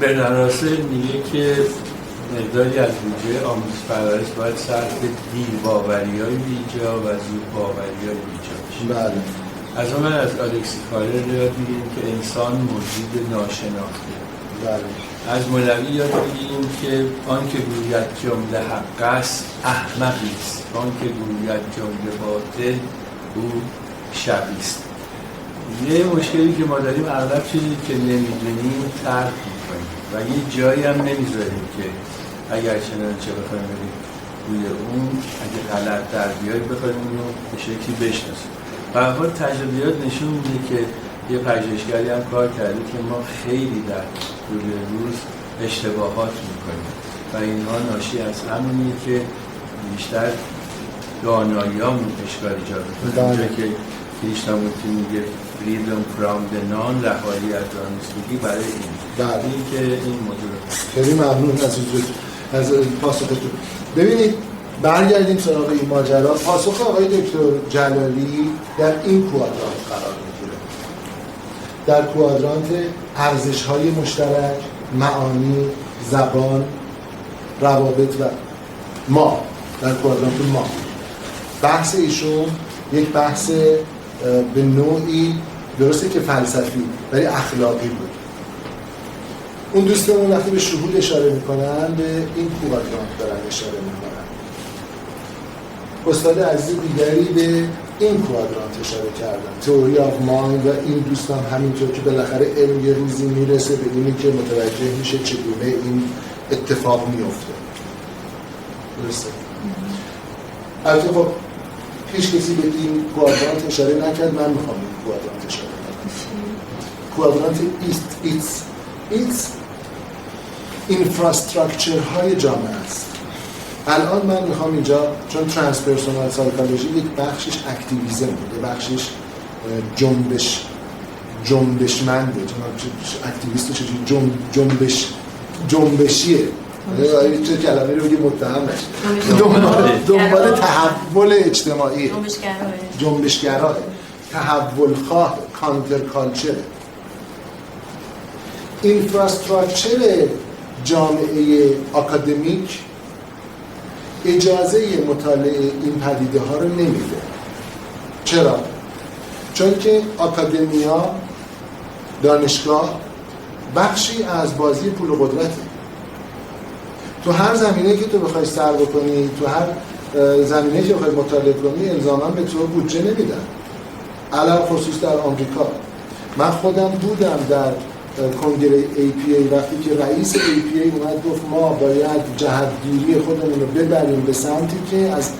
[SPEAKER 9] برنراسه میگه که مقداری از بودجه آموزش پرورش باید صرف دیر باوری‌های بیجا و زود باوری‌های بیجا بشه.
[SPEAKER 2] بله.
[SPEAKER 9] از من از الکسی کارل یاد میگیم که انسان موجود ناشناخته.
[SPEAKER 2] بله.
[SPEAKER 9] از مولوی یاد میگیم که آن که گوید جمله حق است احمقی است، آن که گوید جمله باطل او شبیه است. یه مشکلی که ما داریم اغلب چیزی که نمیدونیم ترک میکنیم. و یه جایی هم نمیذاریم که اگر چنانچه بخوایم بریم روی اون اگه غلط در بیاید بخوایم اون رو به شکلی بشناسیم. به هر حال تجربیات نشون میده که یه پژوهشگری هم کار کرده که ما خیلی در روی روز اشتباهات میکنیم و اینها ناشی از همونیه که بیشتر دانایی‌هامون اشکال ایجاد میکنه. اونجا که کریشنامورتی میگه freedom from the non، رهایی از دانستگی برای این که این موضوع.
[SPEAKER 2] خیلی ممنون از پاسختون. ببینید برگردیم سراغ این ماجرا. پاسخ آقای دکتر جلالی در این کوادرانت قرار میگیره، در کوادرانت ارزش‌های مشترک، معانی، زبان، روابط و ما. در کوادرانت ما بحث ایشون یک بحث به نوعی درسته که فلسفی ولی اخلاقی بود. اون دوستمون وقتی به شهود اشاره میکنن به این کوادرانت دارن اشاره میکنن. استاد عزیز دیگری به این کوادرانت اشاره کردن، تئوری آف مایند، و این دوستان همینطور که بالاخره علم یه روزی میرسه به اینی که متوجه میشه چگونه این اتفاق میفته. درسته؟ البته خب هیچ کسی به این کوادرانت اشاره نکرد، من میخوام این کوادرانت اشاره کنم. کوادرانت ایست اینفراستراکچر های جامعه است. الان من میخوام اینجا، چون ترانسپرسونال سایکولوژی یک بخشش اکتیویزم بود، یک بخشش جنبشمنده، اکتیویست چجوری جنبشیه، چه کلمه رو بگی متهم نشه، دنبال تحول اجتماعی، جنبشگراه، تحول خواه، کانتر کالچر. اینفراستراکچر جامعه اکادمیک اجازه مطالعه این پدیده ها رو نمیده. چرا؟ چون که آکادمیا، دانشگاه، بخشی از بازی پول و قدرته. تو هر زمینه که تو بخوای سر بکنی، تو هر زمینه که بخوای مطالعه کنی، الزاماً به تو بودجه نمیدن. علاوه خصوص در آمریکا. من خودم بودم در کنگره APA وقتی که رئیس APA اومد گفت ما باید جهتگیری خودمون رو ببریم به سمتی که از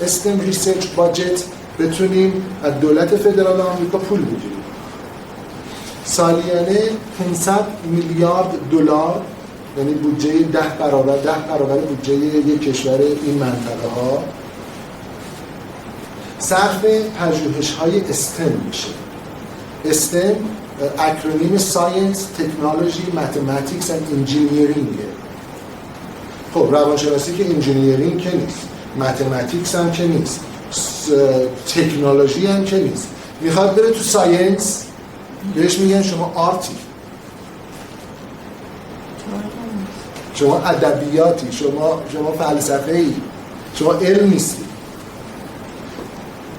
[SPEAKER 2] استم ریسرچ باجت بتونیم از دولت فدرال آمریکا پول بگیریم. سالیانه 500 میلیارد دلار، یعنی بودجه 10 برابر بودجه یک کشور این منطقه ها، صرف پژوهش‌های استم میشه. استم اکرونیم ساینس، تکنولوژی، متماتیکس و انجینیرینگ. خب روانشناسی که انجینیرینگ که نیست، متماتیکس هم که نیست، تکنولوژی هم که نیست. میخواد بره تو ساینس، بهش میگن شما آرتی، شما ادبیاتی، شما فلسفه‌ای، شما علم نیستی.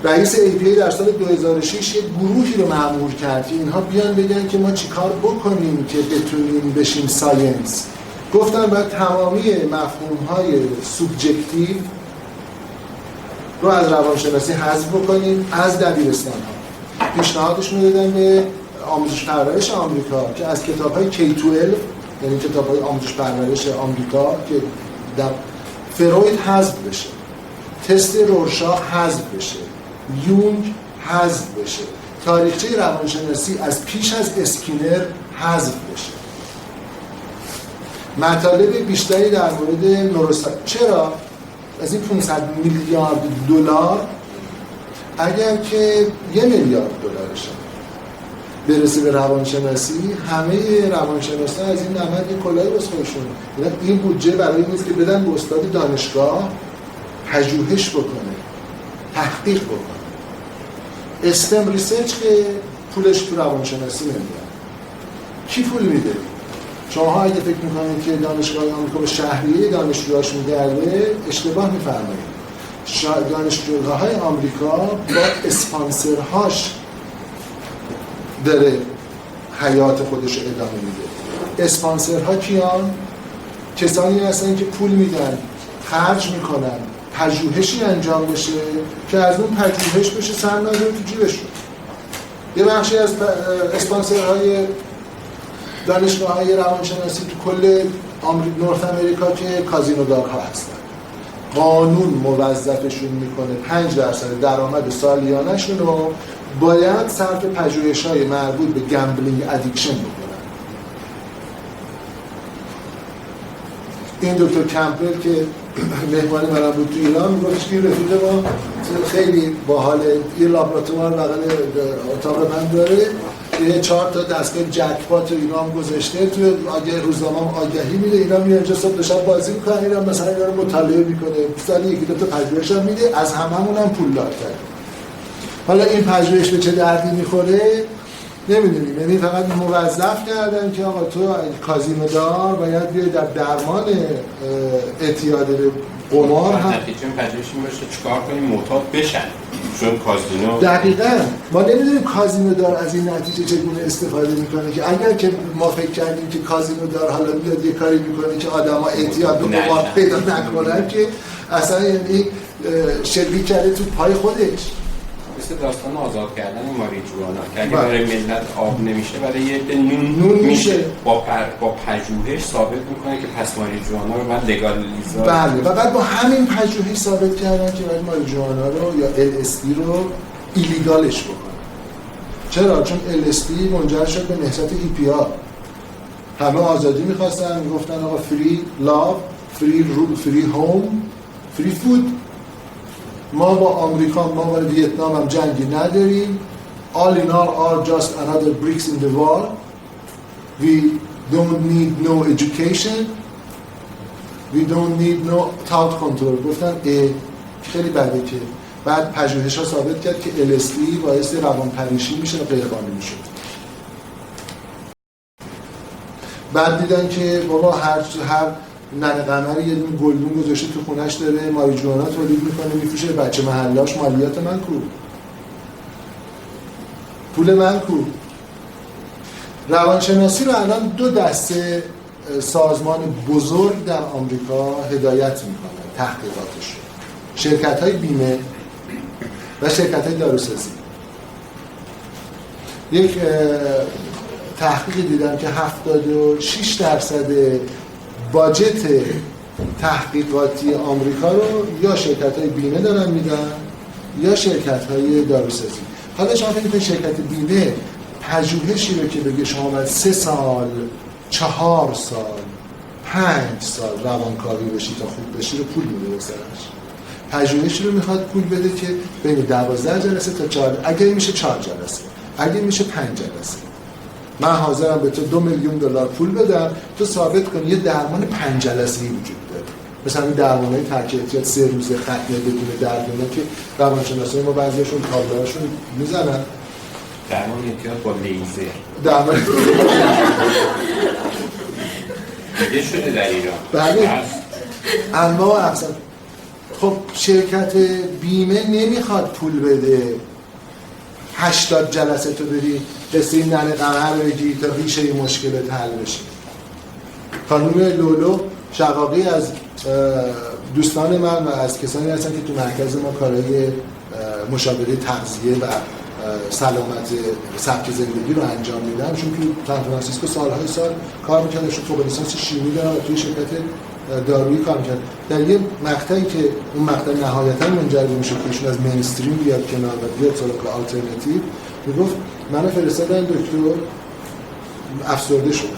[SPEAKER 2] رئیس APA در سال 2006 یک گروهی رو مأمور کرد که اینها بیان بگن که ما چیکار بکنیم که بتونیم بشیم ساینس. گفتن باید تمامی مفهوم‌های سوبجکتیو رو از روانشناسی حذف بکنیم از دبیرستان‌ها. پیشنهادشون رو دادن به آموزش پرورش آمریکا که از کتاب‌های K-12، یعنی کتاب‌های آموزش پرورش آمریکا، که در فروید حذف بشه، تست رورشاخ حذف بشه، یونگ حذف بشه، تاریخچه روانشناسی از پیش از اسکینر حذف بشه، مطالب بیشتری در مورد نوروساینس. چرا؟ از این 500 میلیارد دلار اگر که 1 میلیارد دلارش برسه به روانشناسی، همه روانشناسا از این نمد یه کلاهی واسه خودشون. این بودجه برای این نیست که بدن به استاد دانشگاه پژوهش بکنه، تحقیق بکنه. استم ریسرچ که پولش تو روانشناسی نمیاد. کی پول میده؟ شما اگه فکر میکنید که دانشگاه آمریکا به شهریه دانشجوهاش میگرده، اشتباه میفرمایید. دانشجوهای آمریکا با اسپانسرهاش داره حیات خودش ادامه میده. اسپانسرها کیان؟ کسانی هستن که پول میدن، خرج میکنن، پژوهشی انجام بشه که از اون پژوهش بشه سر نذاره تو جیبشون. یه بخشی از اسپانسرهای دانشگاه‌های روانشناسی تو کل نورث امریکا که کازینودارها هستن. قانون موظفشون میکنه 5% درآمد سالیانه‌شون رو باید صرف پژوهش‌های مربوط به گمبلینگ ادیکشن بکنن. این دکتر کمپبل که مهمانی من بود تو ایران میگفتش که رفیق ما خیلی باحاله، یه لابراتوار بغل اتاق من داره، یه 4 تا دستگاه جکپات و اینا هم گذاشته، توی روزنامه هم آگهی میده، اینا میان اینجا صبح تا شب بازی میکنن، اینا مثلا اینا رو مطالعه میکنه، سالی یکی دو تا پژوهش هم میده، از هممون هم پولدارتره. حالا این پژوهش به چه دردی میخوره نمیدونیم، یعنی فقط موظف کردن که آقا تو کازینو دار باید بیای در درمان اعتیاد به قمار هم
[SPEAKER 1] نتیجه پژوهش این باشه چیکار کنیم معتاد بشن، چون کازینو
[SPEAKER 2] دقیقاً ما نمیدونیم کازینو دار از این نتیجه چگونه استفاده میکنه، که اگر که ما فکر کردیم که کازینو دار حالا میاد یه کاری میکنه که آدما اعتیاد به قمار پیدا نکنن که اصلا یعنی شلیک کرده تو پای خودش.
[SPEAKER 1] مثل داستان آزاد کردن ماریجوانا که اگه برای ملت آب نمیشه برای یه نون میشه، با پژوهش ثابت میکنه که پس ماریجوانا رو باید لگالیزه.
[SPEAKER 2] بله و بعد با همین پژوهش ثابت کردن که باید ماریجوانا رو یا LSD رو ایلیگالش بکنن. چرا؟ چون LSD منجر شد به نهضت هیپیا. همه آزادی میخواستن، میگفتن آقا فری لاو، فری رول، فری هوم، فری فود. ما با آمریکا، ما با ویتنام هم جنگی نداریم. All in all are just another bricks in the wall. We don't need no education. We don't need no thought control. گفتن خیلی بده که بعد پژوهش ها ثابت کرد که LSD باعث روانپریشی میشه و غیر قانونی شد. بعد دیدن که بابا هر ننه قمر یه دونه گلدون گذاشته تو خونش داره ماریجوانا تولید میکنه میفروشه بچه محلاش، مالیات من کو؟ پول من کو؟ روانشناسی رو الان 2 دسته سازمان بزرگ در آمریکا هدایت میکنن تحقیقاتش، شرکت‌های بیمه و شرکت‌های داروسازی. یک تحقیقی دیدم که 76% باجت تحقیقاتی آمریکا رو یا شرکت‌های بیمه دارن میدن یا شرکت‌های داروسازی. حالا شما فکر کنید شرکت بیمه پژوهشی رو که بگه شما باید 3 سال، 4 سال، 5 سال روانکاوی بشی تا خوب بشی رو پول میده بسرش. پژوهشی رو میخواد پول بده که بین 12 جلسه تا 4، اگه میشه 4 جلسه، اگه میشه 5 جلسه. من حاضرم به تو $2 میلیون پول بدم تو ثابت کنی یه درمان 5 جلسه‌ای وجود داره. مثلا این درمان‌های ترک اعتیاد 3 روزه ختنه بدون درد که روانشناسای ما بعضیاشون تابلوهاشون میزنن.
[SPEAKER 1] درمان اعتیاد با لیزر.
[SPEAKER 2] درمان
[SPEAKER 1] دیگه شده در ایران.
[SPEAKER 2] بله. انواع اقسام. خب شرکت بیمه نمیخواد پول بده 80 جلسه تو بری قصه این ننه قمر بگی تا ریشه مشکلت حل بشه. خانم لولو شقاقی از دوستان من و از کسانی هستن که تو مرکز ما کارهای مشاوره تغذیه و سلامت سبک زندگی رو انجام میدن، چون که سان فرانسیسکو سالهای سال کار میکردن، شون فوق لیسانس شیمی دارن و توی شرکت دارویی کار میکردن. در یه مقطعی که اون مقطع نهایتاً منجر به میشه که ایشون از مینستریم بیاد کنار و بیاد سراغ آلترناتیو، میگفت منو فرستادن دکتر، افسرده شدم.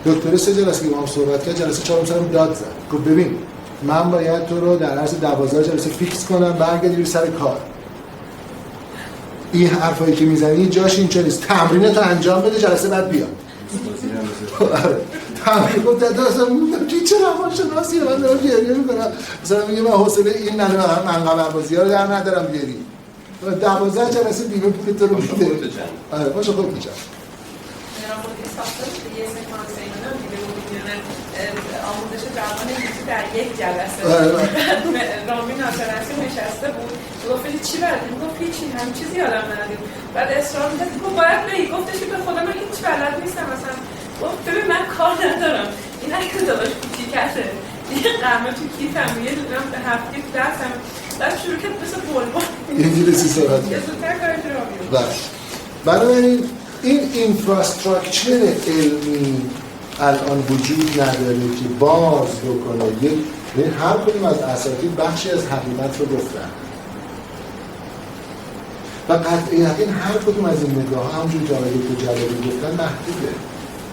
[SPEAKER 2] دکتر 3 جلسه که با هم صحبت کرد، جلسه 4 سرم داد زد. گفت ببین من باید تو رو در عرض 12 جلسه فیکس کنم برگردی سر کار. این حرفایی که میزنی جاش اینجا نیست. تمرینت رو انجام بده، جلسه بعد بیا. تمرین رو داده اصلا موندم که چه روانشناسی رو من دارم گریه میکنم. مثلا میگه من حوصله این منقبربازی ها رو در ندارم بیاری. 12 جلسه بیمه پول تو رو میده. آره باشه خود میشم.
[SPEAKER 10] آموزش درمان یکی در 1 جلسه رامین ناصرنسی نشسته بود، گفت چی بلدی؟ گفت هیچی، همین چیزی یادم نمیاد. بعد اصرار می‌کرد گفت باید بری، گفتش که به خدا من هیچ بلد نیستم. مثلا گفت ببین من کار ندارم، این اگه داداش کوچیکته یه قرمه تو کیفم، یه دونم به هفته تو دستم، بعد شروع کرد مثل بلبل
[SPEAKER 2] انگلیسی صحبت
[SPEAKER 10] یه زودتر کارش رو بیرون.
[SPEAKER 2] برای این اینفراستراکچر علمی الان وجود نداره که باز بکنه. هر کدوم از اساتید بخشی از حقیقت رو گفتن و قطعیت هر کدوم از این نگاه ها همجور که آقای دکتر جلالی گفتن محدوده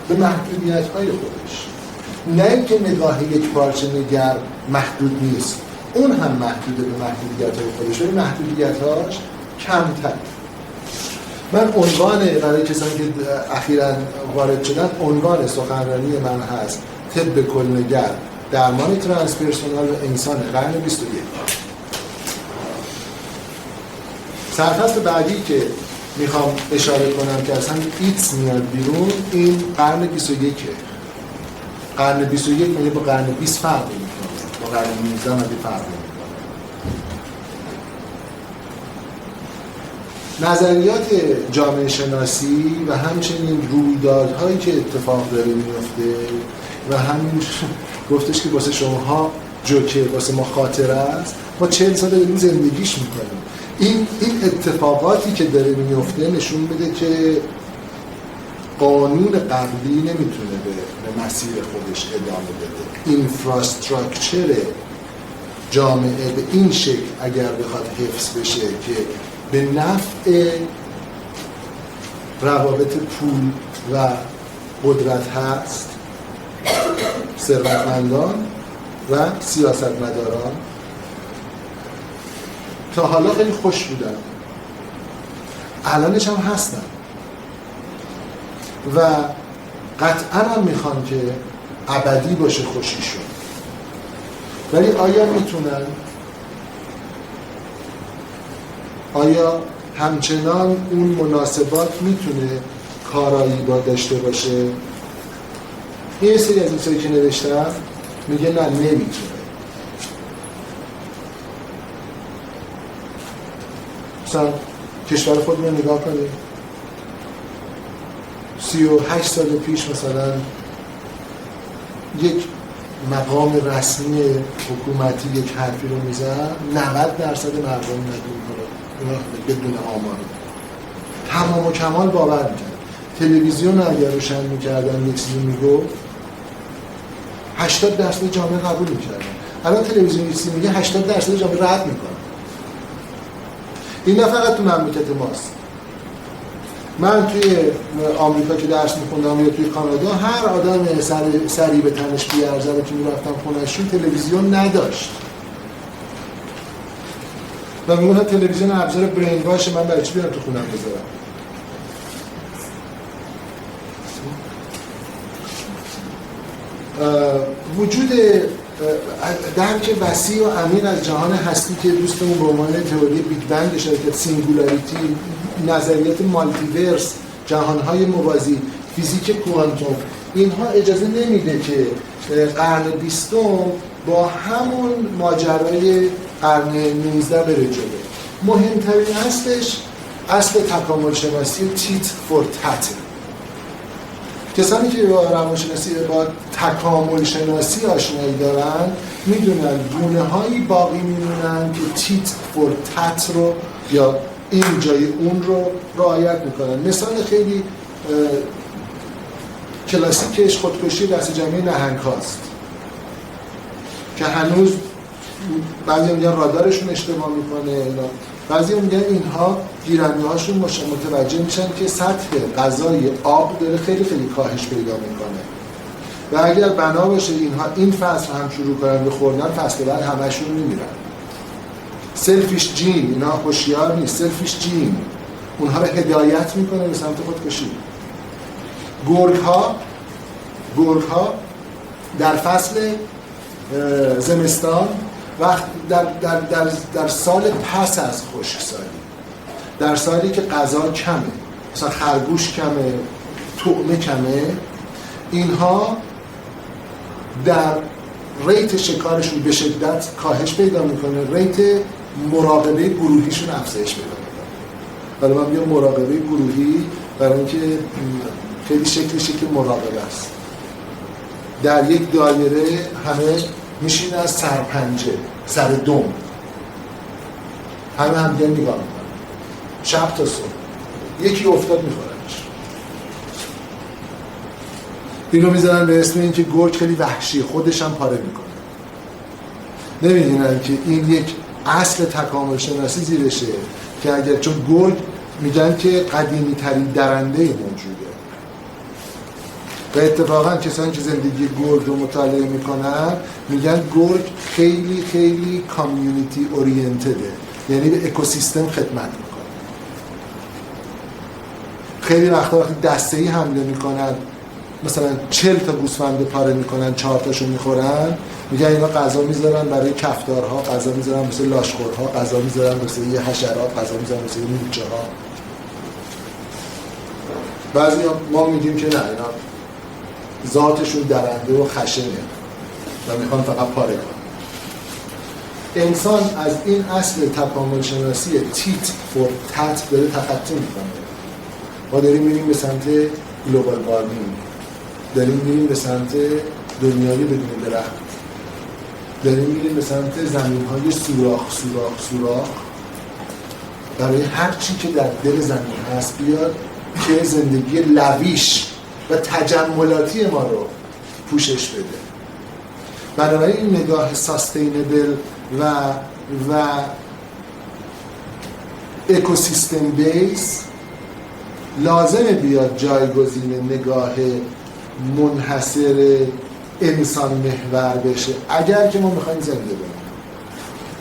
[SPEAKER 2] به محدودیت های خودش. نه اینکه نگاه یک پارچه نگر محدود نیست، اون هم محدوده به محدودیت های خودش، ولی محدودیت هاش کمتر. من عنوان برای کسانی که اخیراً وارد شدن، عنوان سخنرانی من هست طب کلنگر درمان ترانسپرسونال و انسان قرن 21. سرفصل بعدی که میخوام اشاره کنم که اصلا ایتس میاد بیرون، این قرن 21. قرن 21 میگه با قرن 20 فرق میکنه، با قرن 19 هم فرق میکنه. نظریات جامعه شناسی و همچنین رویدادهایی که اتفاق داره میفته و همین گفتش که واسه شماها جوکر، واسه ما خاطره است، ما 40 سال داریم زندگیش میکنیم. این اتفاقاتی که داره میفته نشون میده که قانون قبلی نمیتونه به مسیر خودش ادامه بده. اینفراستراکچر جامعه به این شکل اگر بخواد حفظ بشه که به نفع روابط پول و قدرت هست، ثروتمندان و سیاستمداران تا حالا خیلی خوش بودن، الانش هم هستن و قطعا هم میخوان که ابدی باشه خوشیشون. ولی آیا میتونن؟ آیا همچنان اون مناسبات میتونه کارایی با داشته باشه؟ یه سری از این سری که نوشتم میگه نه، نمیتونه. مثلا کشور خود رو نگاه کنید، 38 سال پیش مثلا یک مقام رسمی حکومتی یک حرفی رو میزن، 90% مردم ندون بدون آمار تمام و کمال باور میکرد. تلویزیون اگر روشن میکردن یک چیزی میگفت 80% جامعه قبول میکردن. الان تلویزیون یک چیزی میگه 80% جامعه رد میکنن. این نه فقط تو مملکت ماست. من توی آمریکا که درس میخوندم یا توی کانادا، هر آدم سری به تنش بیارزه رو که میرفتم خونهشون تلویزیون نداشت و میگونه تلویزیون ابزار برین واشه، من برای چی بیارم تو خونم بذارم؟ وجود درک وسیع و عمیق از جهان هستی که دوستمون به عنوان تئوری بیگ بنگ اشاره کرد، سینگولاریتی، نظریات مالتیورس، جهانهای موازی، فیزیک کوانتوم، اینها اجازه نمیده که قرن 20 با همون ماجرای قرن 19 بره جلو. مهمترین اصل تکامل شناسی تیت فور تت. کسانی که با روانشناسی با تکامل شناسی آشنایی دارن میدونن گونه هایی باقی میمونن که تیت فور تت رو یا این جای اون رو رعایت میکنن. مثال خیلی کلاسیکش خودکشی دست جمعی نهنگ هاست که هنوز بعضی میگن رادارشون اشتباه میکنه، بعضی میگن اینها گیرنده هاشون متوجه میشن که سطح غذای آب داره خیلی خیلی کاهش پیدا میکنه و اگر بنا باشه اینها این فصل هم شروع کنن به خوردن، فصل بعد همشون میمیرن. سلفیش جین، اینا هوشیار نیست، سلفیش جین اونها رو هدایت میکنه به سمت خودکشی. گرگ ها در فصل زمستان وقت در سال پس از خشکسالی، در سالی که غذا کمه، مثلا خرگوش کمه، طعمه کمه، اینها در ریت شکارشون به شدت کاهش پیدا میکنه، ریت مراقبه گروهیشون افزایش پیدا میکنه. حالا من میگم مراقبه گروهی برای اینکه خیلی شکل مراقبه است. در یک دایره همه میشین از سرپنجه، سر دم، همه همدیگر نگاه میکنن شب تا صبح. یکی افتاد میخورنش. اینو میذارن به اسم اینکه گرگ خیلی وحشی، خودش هم پاره میکنه. نمیدونن که این یک اصل تکامل شناسی زیرشه که اگر چون گرگ میگن که قدیمی ترین درنده موجوده و اتفاقا کسانی که زندگی گرگ رو مطالعه میکنن میگن گرگ خیلی خیلی کامیونیتی اورینتده، یعنی به اکوسیستم خدمت میکنه. خیلی وقتا وقتی دسته‌ای حمله میکنن، مثلا 40 تا گوسفند پاره میکنن، 4 تاشو میخورن، میگن اینا غذا میذارن برای کفتارها، غذا میذارن واسه لاشخورها، غذا میذارن واسه حشرات، غذا میذارن واسه مورچه‌ها. بعضی ما میگیم که نه، اینا ذاتشون درنده و خشنه و میخوان فقط پاره کنن. انسان از این اصل تکامل شناسی تیت فور تت داره تخطی میکنه. ما داریم میریم به سمت گلوبال وارمینگ، داریم میریم به سمت دنیایی بدون درخت، داریم میریم به سمت زمین‌های سوراخ برای هر چی که در دل زمین هست بیاد که زندگی لویش و تجملاتی ما رو پوشش بده. بنابراین این نگاه ساستینبل و اکوسیستم بیس لازمه بیاد جایگزین نگاه منحصر انسان محور بشه اگر که ما میخوایم زنده بمونیم.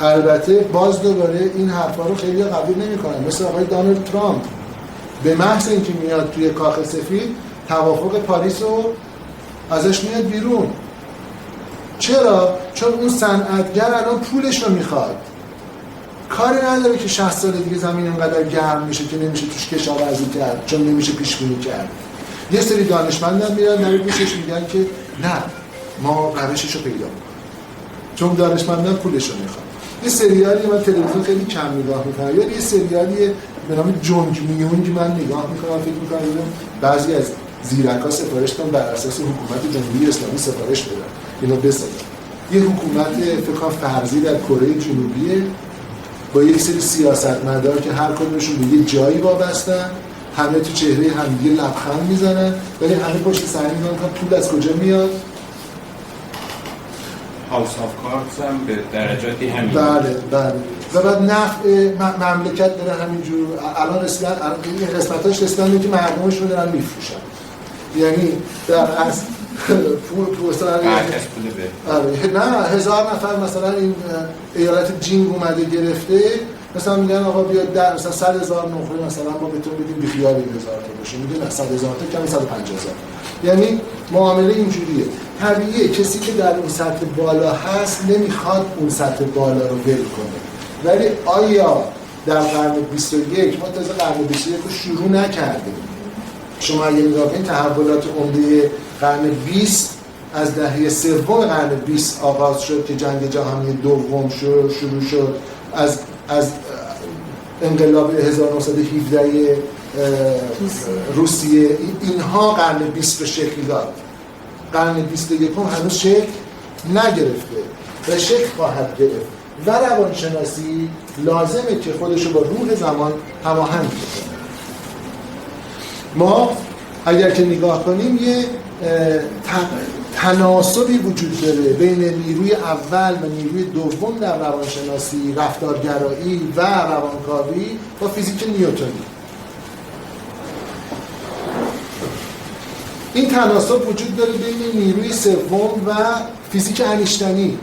[SPEAKER 2] البته باز دوباره این حرفا رو خیلی قبول نمی‌کنن، مثل آقای دونالد ترامپ به محض اینکه میاد توی کاخ سفید توافق پاریس رو ازش میاد بیرون. چرا؟ چون اون صنعتگر الان پولش رو میخواد، کاری نداره که 60 سال دیگه زمین اینقدر گرم میشه که نمیشه توش کشاورزی کرد، چون نمیشه پیش‌بینی کرد. یه سری دانشمندان میرن در گوشش میگن که نه، ما روشش رو پیدا میکنیم، چون دانشمندان پولش رو میخواد. یه سریالی من تلویزیون خیلی کم نگاه میکنم، یا یه سریالی به نام جونگ میونگ من نگاه میکنم، فکر میکنم بعضی از زیرک‌ها سفارش دادن بر اساس حکومت جمهوری اسلامی سفارش بدن اینو بسازن. یه حکومت فکر کنم فرضی در کره جنوبیه با یک سری سیاستمدار که هر کدومشون به یه جایی وابستن، همه تو چهره همدیگه لبخند میزنن ولی همه پشت صحنه میگن که پول از کجا میاد.
[SPEAKER 1] هاوس آف کاردز هم به درجاتی همین.
[SPEAKER 2] بله و بعد نفع مملکت داره همینجور. الان رسیدن این قسمتاش رسیدن که مردمش رو دارن میفروشن، یعنی در اصل پول مثلا نه 1000 نفر مثلا این ایالت جینگ اومده گرفته، مثلا میگن آقا بیاد در مثلا 100,000 نقره مثلا ما بهتون بدیم بیخیال 1000 تا بشه، میگه نه 100,000 تا کمی 150,000. یعنی معامله اینجوریه. طبیعیه کسی که در اون سطح بالا هست نمیخواد اون سطح بالا رو ول کنه، ولی آیا در قرن 21 ما تازه قرن 21 رو شروع نکردیم؟ شما اگه نگاه کنید تحولات عمده قرن 20 از دهه سوم قرن 20 آغاز شد که جنگ جهانی دوم شروع شد، از انقلاب 1917 روسیه، اینها قرن 20 رو شکل داد. قرن 21 هنوز شکل نگرفته و شکل خواهد گرفت و روانشناسی لازمه که خودش رو با روح زمان هماهنگ کنه. ما اگر که نگاه کنیم یه تناسبی وجود داره بین نیروی اول و نیروی دوم در روانشناسی، رفتارگرایی و روانکاوی با فیزیک نیوتنی. این تناسب وجود داره بین نیروی سوم و فیزیک انیشتینی.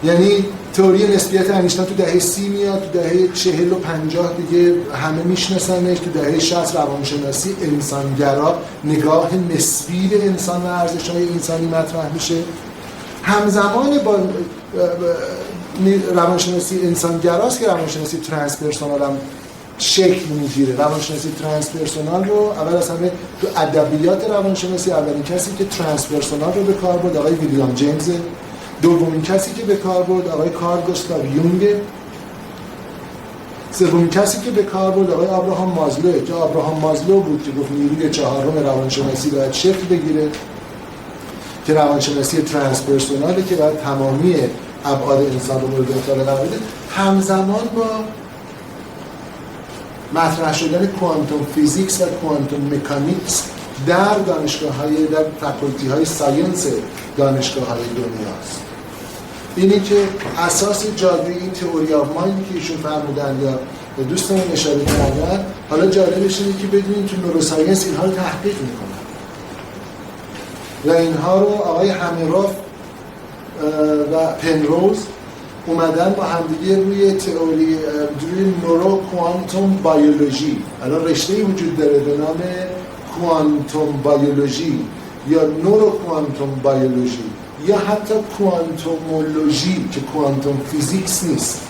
[SPEAKER 2] یعنی تئوری نسبیت انیشتین تو دهه 30 میاد، تو دهه 40 و 50 دیگه همه میشناسنش، تو دهه 60 روانشناسی انسانگرا، نگاه نسبی به انسان و ارزش‌های انسانی مطرح میشه. همزمان با روانشناسی انسانگراست که روانشناسی ترانسپرسونال هم شکل میگیره. روانشناسی ترانسپرسونال رو اول از همه تو ادبیات روانشناسی اولین کسی که ترانسپرسونال رو به کار برد آقای ویلیام جیمز، دومین کسی که به کار برد آقای کارل گوستاو یونگ، سومین کسی که به کار برد آقای ابراهام مازلو که ابراهام مازلو بود که گفت نیروی چهارم روانشناسی باید شکل بگیره که روانشناسی ترانسپرسوناله که باید تمامی ابعاد انسان رو مورد اطلاع قرار بده. همزمان با مطرح شدن کوانتوم فیزیکس و کوانتوم مکانیکس در دانشگاه‌های در فاکولتی‌های ساینس دانشگاه‌های دنیاست. اینی که اساس جادوی این تئوری آف مایند که ایشون فرمودن یا دوستمون اشاره کردن، حالا جالبش اینه که بدونید که نوروساینس اینها رو تحقیق میکنه و اینها رو آقای همیروف و پنروز اومدن با همدیگه روی تئوری روی نورو کوانتوم بیولوژی، الان رشته‌ای وجود داره به نام کوانتوم بیولوژی یا نورو کوانتوم بیولوژی یا حتی کوانتومولوژی که کوانتوم فیزیکس نیست.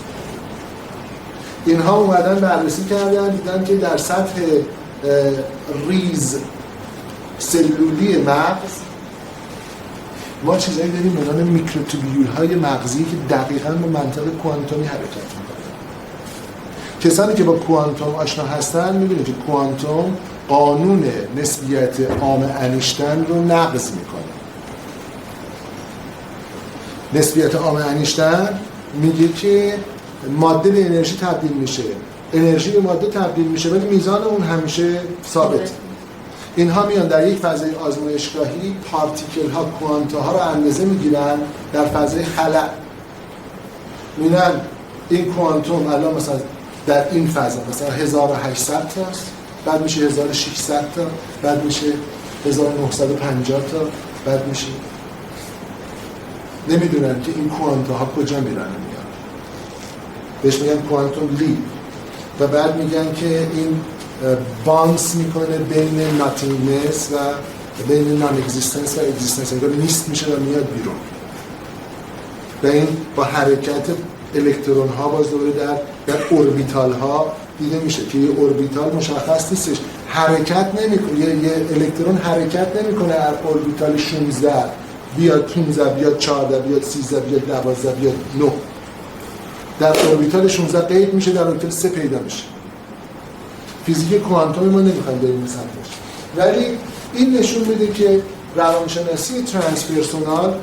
[SPEAKER 2] اینها اومدن بررسی کردن، دیدن که در سطح ریز سلولی مغز ما چیزایی داریم به نام میکروتوبیول های مغزی که دقیقاً به منطق کوانتومی حرکت میکنن. کسانی که با کوانتوم آشنا هستن میدونن که کوانتوم قانون نسبیت عام انیشتین رو نقض میکنه. نسبیت عام انیشتین میگه که ماده به انرژی تبدیل میشه، انرژی به ماده تبدیل میشه، ولی میزان اون همیشه ثابت. اینها میان در یک فضای آزمایشگاهی پارتیکل ها، کوانتا ها رو اندازه میگیرن در فضای خلا. میبینن این کوانتوم الان مثلا در این فضا مثلا 1800 تاست، بعد میشه 1600 تا، بعد میشه 1950 تا، بعد میشه نمیدونن که این کوانتا ها کجا میرن. بهش میگن کوانتوم لیپ و بعد میگن که این بانس میکنه بین ناتینگنس و بین نان اگزیستنس و اگزیستنس، انگار نیست میشه و میاد بیرون. و این با حرکت الکترون ها باز دوباره در اوربیتال ها دیده میشه که یه اوربیتال مشخص نیستش، حرکت نمیکنه، یه الکترون حرکت نمیکنه از اوربیتال 16 بیاد 15 بیاد 14 بیاد 13 بیاد 12 بیاد 9، در اوربیتال 16 قید میشه، در اوربیتال 3 پیدا میشه. فیزیک کوانتومی ما نمیخوایم بریم سمتش، ولی این نشون میده که روانشناسی ترانسپرسونال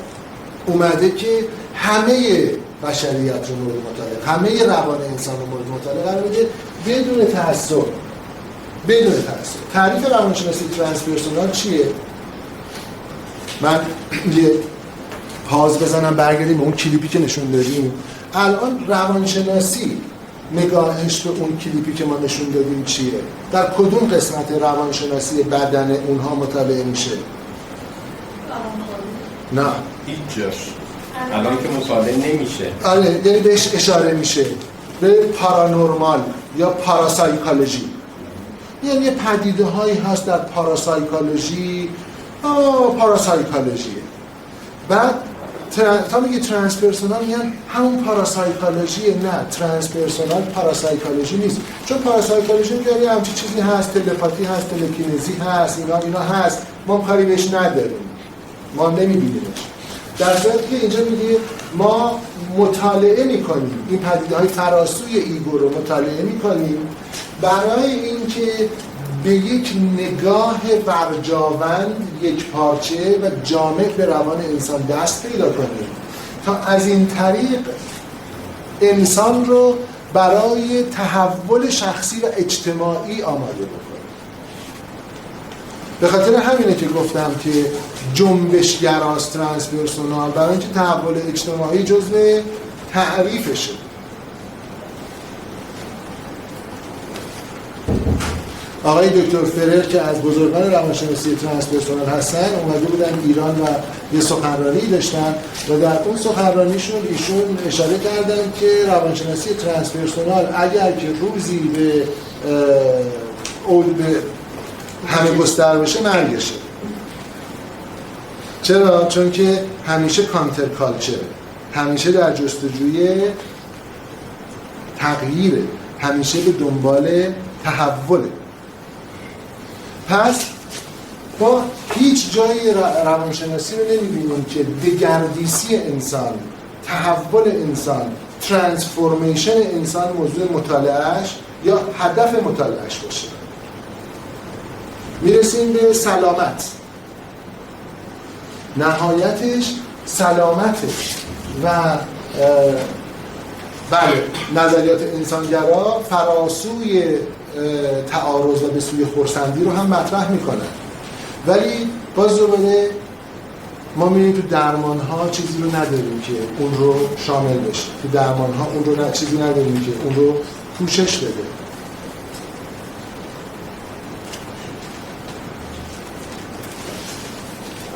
[SPEAKER 2] اومده که همه بشریت رو مورد مطالعه، همه روان انسان رو مورد مطالعه قرار بده بدون تعصب. بدون تعصب. تعریف روانشناسی ترانسپرسونال چیه؟ من یه پاز بزنم برگردیم به اون کلیپی که نشون دادیم. الان روانشناسی نگاهش به اون کلیپی که ما نشون دادیم چیه؟ در کدوم قسمت روانشناسی بدن اونها مطالعه میشه؟ نه
[SPEAKER 1] هیچ جاش الان که مطالعه نمیشه.
[SPEAKER 2] آره، یعنی بهش اشاره میشه به پارانورمال یا پاراسایکولوژی. یعنی یه پدیده هایی هست در پاراسایکولوژی، پاراسایکولوژیه. بعد تا میگه ترانسپرسونال میگن همون پاراسایکولوژیه. نه، ترانسپرسونال پاراسایکولوژی نیست، چون پاراسایکولوژی میگه همچین چیزی هست، تلپاتی هست، تلکینزی هست، اینا هست، ما کاری بهش نداریم، ما نمیبینیمش. در صورتی که اینجا میگه ما مطالعه میکنیم، این پدیده های فراسوی ایگو رو مطالعه میکنیم برای اینکه به یک نگاه برجاوند، یک پارچه و جامع به روان انسان دست پیدا کنیم تا از این طریق انسان رو برای تحول شخصی و اجتماعی آماده بکنیم. به خاطر همینه که گفتم که جنبشگراست ترانسپرسونال، برای اینکه تحول اجتماعی جزء تعریفشه. آقای دکتر فرر که از بزرگان روانشناسی ترانسپرسونال هستن اومده بودن ایران و یه سخنرانی داشتن و در اون سخنرانیشون ایشون اشاره کردن که روانشناسی ترانسپرسونال اگر که روزی به همه گستر بشه مرگشه. چرا؟ چون که همیشه کانتر کالچر، همیشه در جستجوی تغییره، همیشه به دنبال تحوله. پس ما هیچ جای روانشناسی رو نمیبینیم که دگردیسی انسان، تحول انسان، ترانسفورمیشن انسان موضوع مطالعهش یا هدف مطالعهش باشه. میرسیم به سلامت، نهایتش سلامته و بله نظریات انسانگرا فراسوی تعارض و به سوی خرسندی رو هم مطرح میکنن. ولی باز دوباره ما می‌بینیم تو درمان‌ها چیزی رو نداریم که اون رو شامل بشه، تو درمان‌ها اون رو چیزی نداریم که اون رو پوشش بده.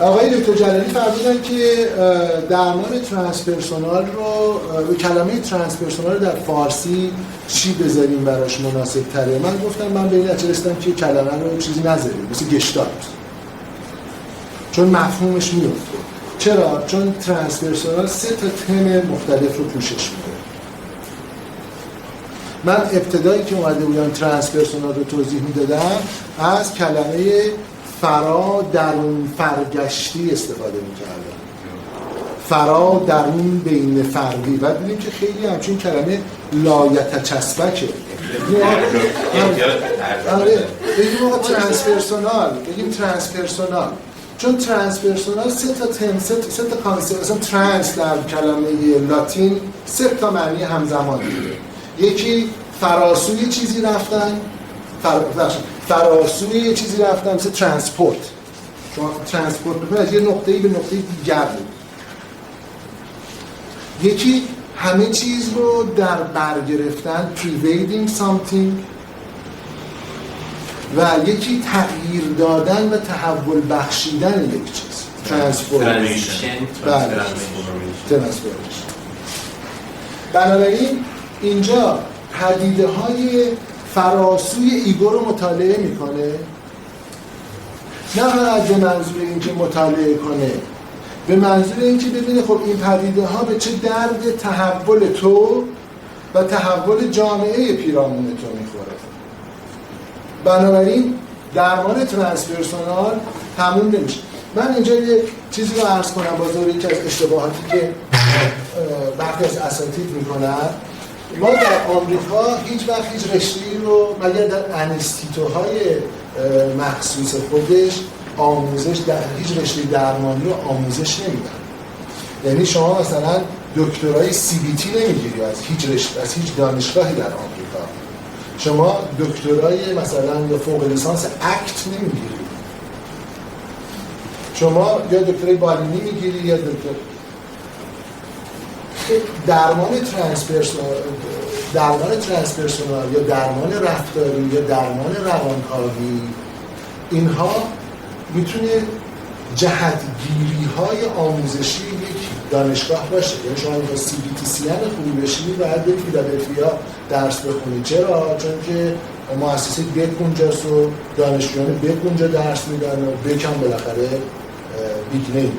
[SPEAKER 2] آقای دکتر جلالی فرمودن که درمان ترانسپرسونال رو کلمه ترانسپرسونال در فارسی چی بذاریم براش مناسب تره؟ من گفتم من به این نتیجه رسیدم که کلمه رو چیزی نذاریم مثل گشتالت، چون مفهومش میفته. چرا؟ چون ترانسپرسونال 3 تا تم مختلف رو پوشش میده. من ابتدایی که اومده بودم ترانسپرسونال رو توضیح میدادم از کلمه فرا درون فرگشتی استفاده میکردم. فرا درون بین فردی و دیدیم که خیلی همچین کلمه لایتچسبکه. بگیم آقا ترانسپرسونال چون ترانسپرسونال 3 تا تم 3 تا کانسپت، مثلا ترانس در کلمه لاتین 3 تا معنی همزمان داره. یکی فراسوی چیزی رفتن، فراسوی چیزی رفتن مثل ترانسپورت. شما ترانسپورت می‌کنید از یه نقطه‌ای به نقطه دیگر بود. یکی همه چیز رو در بر گرفتن، pervading something، و یکی تغییر دادن و تحول بخشیدن یک چیز، ترانسفورمیشن. بنابراین اینجا پدیده‌های فراسوی ایگو رو مطالعه میکنه، نه فقط به منظور اینکه مطالعه کنه، به منظور اینکه ببینه خب این پدیده‌ها به چه درد تحول تو و تحول جامعه پیرامون تو میخوره. بنابراین درمان ترانسپرسونال تموم نمیشه. من اینجا یه چیزی رو عرض کنم با ذکر یکی از اشتباهاتی که برخی از اساتید میکنن. ما در آمریکا هیچ وقت هیچ رشته‌ای رو مگر در انستیتوهای مخصوص خودش آموزش در هیچ رشته درمانی رو آموزش نمیدن. یعنی شما مثلا دکترای CBT نمیگیری از هیچ رشته، از هیچ دانشگاهی در آمریکا. شما دکترای مثلا یا فوق لیسانس اکت نمیگیری. شما یا دکترای بالینی میگیری یا دکتر درمان ترانسپرسونال یا درمان رفتاری یا درمان روانکاوی، اینها میتونه جهتگیری های آموزشی یک دانشگاه باشه. یعنی شما اگه CBTCN خوبی بشی باید به فیلادلفیا درس بخونی. چرا؟ چون که مؤسسه بک اونجاست و دانشجویان بک اونجا درس میدن و بک هم بالاخره بیگ نیمه.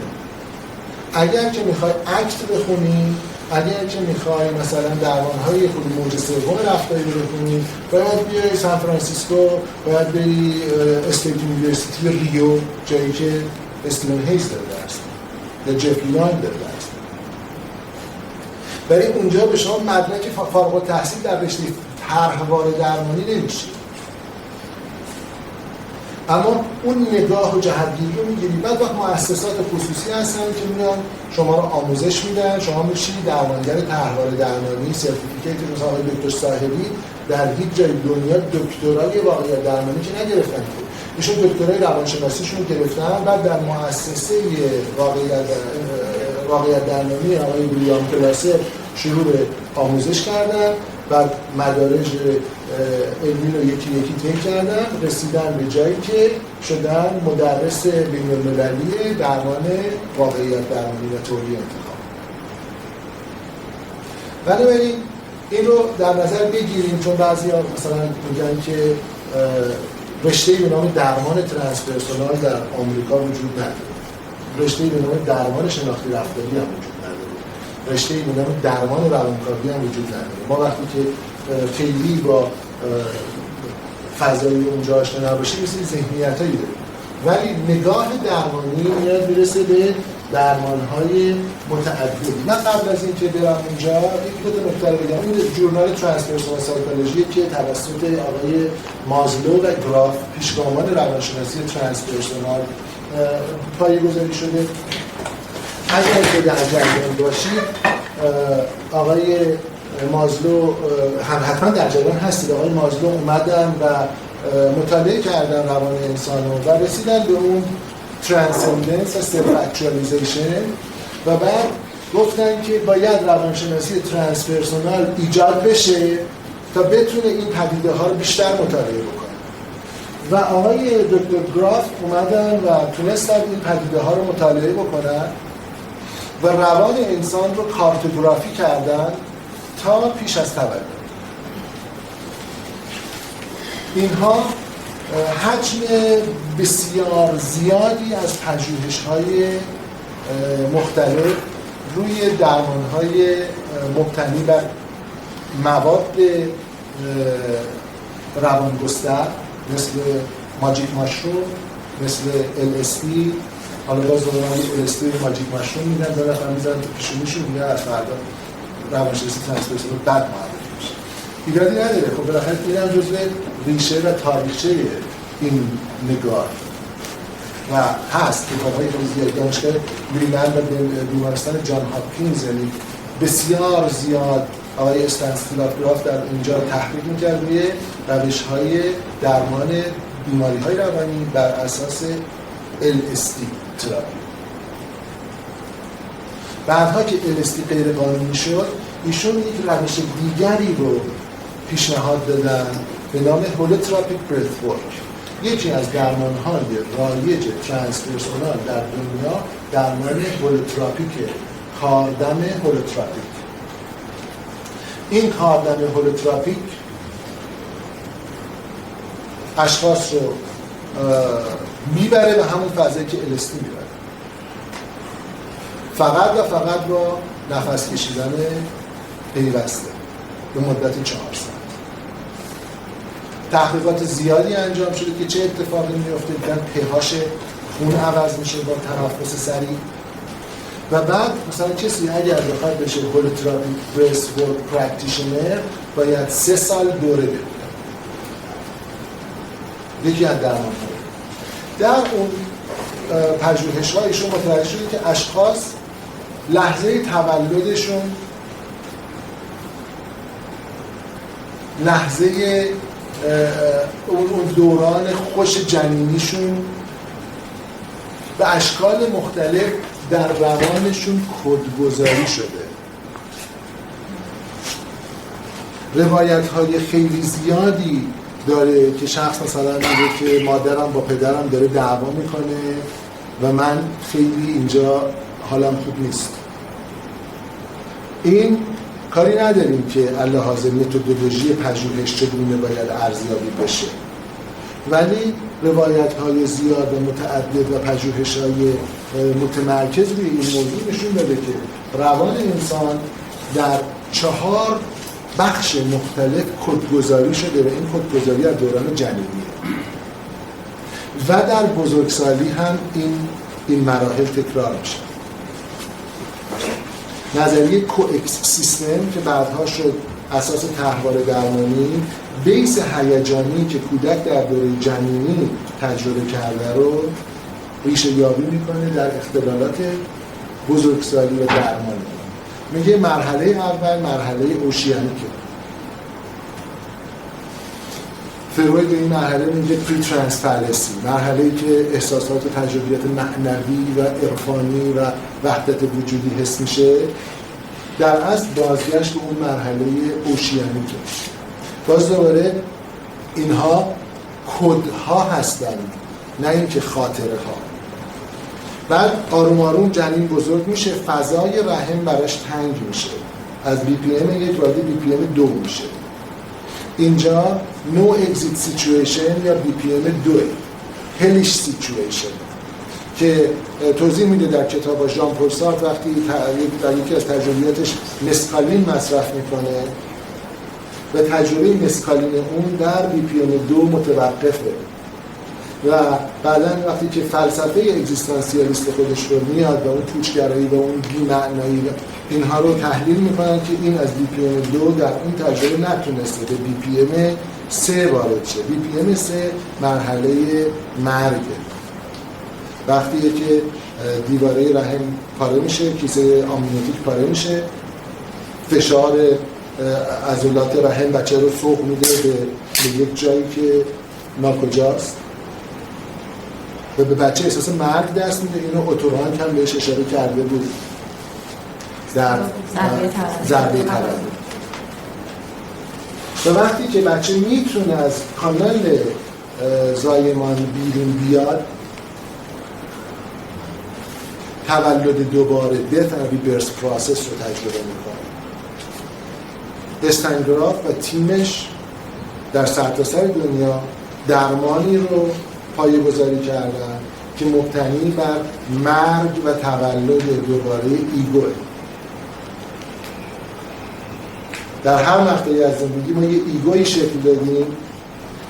[SPEAKER 2] اگر که میخوای اکت بخونی، اگر که میخوای مثلا درمان‌های خود موج سوم رفتاری رو بخونی، باید بیای سان فرانسیسکو، باید بری استیت یونیورسیتی ریو، جایی که استیون هیز داره درس میده یا جفری لاین داره درس میده. برای اونجا به شما مدرک فارغ التحصیل در رشته طرحوار درمانی نمیشه. اما اون نگاه و جهتگیری رو میگیری. بعد وقت مؤسسات خصوصی هستن که میان شما رو آموزش میدن، شما میشی درمانگر طرحوار درمانی، سرتیفیکیت مثل آقای دکتر صاحبی در هیچ جای دنیا دکترای واقعیت درمانی که نگرفتن که ایشون دکترای روانشناسیشون گرفتن، بعد در مؤسسه واقعیت درمانی آقای ویلیام کلاسر شروع به آموزش کردن، بعد مدارج علمی رو یکی یکی طی کردن، رسیدن به جایی که شدن مدرس بین‌المللی درمان واقعیت درمانی و تئوری انتخاب. بنابراین این رو در نظر بگیریم، چون بعضی‌ها مثلا میگن که رشته‌ای به نام درمان ترانسپرسونال در آمریکا وجود نداره، رشته‌ای به نام درمان شناختی رفتاری هم وجود نداره، رشته‌ای به نام درمان روانکاوی هم وجود نداره. ما وقتی که خیلی با فضای اونجا آشنا نباشیم مثل ذهنیتایی داریم، ولی نگاه درمانی میاد میرسه به درمان‌های متعددی. من قبل از اینکه برم اونجا یک دو تا نکته رو بگم. این ژورنال ترانسپرسونال سایکولوژی که توسط آقای مازلو و گراف پیشگامان روانشناسی ترانسپرسونال پایه‌گذاری شده. اگر که در جریان باشید آقای مازلو هم حتما در جریان هستید. آقای مازلو اومدن و مطالعه کردن روان انسان و رسیدن به اون ترانسندنس و سلف اکچوالیزیشن و بعد گفتن که باید روانشناسی ترانسپرسونال ایجاد بشه تا بتونه این پدیده ها رو بیشتر مطالعه بکنه و آقای دکتر گراف اومدن و تونستن این پدیده ها رو مطالعه بکنن و روان انسان رو کارتوگرافی کردن تا پیش از تولد. اینها حجم بسیار زیادی از پژوهش‌های مختلف روی درمان‌های مبتنی بر مواد روانگستر مثل ماجیک ماشروم، مثل LSD، حالا باز دوباره LSD ماجیک ماشروم میدن داره هم میزن تو پیشونیشون میگه از فردا روانشناسی ترانسپرسونال بد معرفی میشه. ایرادی نداره، خب بالاخره اینم جزء ریشه و تاریخچه این نگاه و هست. کتاب‌های خیلی زیاد دانشگاه مریلند و بیمارستان جان هاپکینز یعنی بسیار زیاد آقای استانسلاف در اینجا تحقیق می‌کرد روی روش‌های درمان بیماری‌های روانی بر اساس LSD تراپی. بعدها که LSD غیر قانونی شد، ایشون یک روش دیگری رو پیشنهاد دادن به نام هولوتراپیک برث ورک. یکی از درمان‌های رایج ترانسپرسونال در دنیا درمان هولوتراپیک، کاردم هولوتراپیک. این کاردم هولوتراپیک اشخاص رو میبره به همون فضایی که LSD میبره، فقط و فقط با نفس کشیدن پیوسته به مدت 4 ساعت. تحقیقات زیادی انجام شده که چه اتفاقی میفته، دیدن pH خون عوض میشه با تنفس سریع و بعد مثلا کسی اگر بخواد بشه هولوتراپیک برث ورک پرکتیشنر باید 3 سال دوره بده. یکی از درمان‌ها در اون پژوهش‌ها ایشون متوجه شده که اشخاص لحظه تولدشون، لحظه اون دوران خوش جنینیشون به اشکال مختلف در روانشون کدگذاری شده. روایت‌های خیلی زیادی داره که شخص مثلا میگه که مادرم با پدرم داره دعوا میکنه و من خیلی اینجا حالم خوب نیست. این کاری نداریم که لحاظ متدولوژی پژوهش چگونه باید ارزیابی بشه، ولی روایت‌های زیاد و متعدد و پژوهش‌های متمرکز روی این موضوع نشون داده که روان انسان در 4 بخش مختلف کدگذاری شده و این کدگذاری از دوران جنینیه و در بزرگسالی هم این مراحل تکرار میشه. نظریه کوکس سیستم که بعدها شد اساس طرحواره درمانی، بیس هیجانی که کودک در دوره جنینی تجربه کرده رو ریشه یابی میکنه در اختلالات بزرگسالی و درمانی. میگه مرحله اول مرحله اوشیانیکه. فروید به این مرحله میگه پری ترانسفرنسی، مرحله‌ای که احساسات و تجربیات معنوی و عرفانی و وحدت وجودی حس میشه. در اصل بازگشت به اون مرحله اوشیانیکه. باز دوباره اینها کدها هستن، نه اینکه خاطره ها. بعد آروم آروم جنین بزرگ میشه، فضای رحم براش تنگ میشه، از BPM 1 وارد BPM 2 میشه. اینجا نو اگزیت سیچویشن یا BPM 2 هلیش سیچویشن که توضیح میده در کتاب ژان پل سارتر وقتی در یکی از تجربیاتش مسکالین مصرف میکنه و تجربه مسکالین اون در BPM 2 متوقفه و بعداً وقتی که فلسفه اگزیستانسیالیست خودش رو میاد و اون پوچگرایی و اون بی‌معنایی اینها رو تحلیل میکنن که این از BPM 2 در این تجربه نتونسته به BPM 3 وارد شه. BPM 3 مرحله مرگه، وقتی که دیواره رحم پاره میشه، کیسه آمنیوتیک پاره میشه، فشار عضلات رحم بچه رو سوق میده به یک جایی که ناکجاست و به بچه احساس مرگ دست میده. اینو اوتورانک هم بهش اشاره کرده بود در ضربه تولد. و وقتی که بچه میتونه از کانال زایمان بیرون بیاد، تولد دوباره death and rebirth process رو تجربه میکنه. استنگراف و تیمش در سرتاسر دنیا درمانی رو پایه‌گذاری کردن که مبتنی بر مرگ و تولد دوباره ایگوه. در هر مقطعی از زندگی ما یه ایگوی شکل دادیم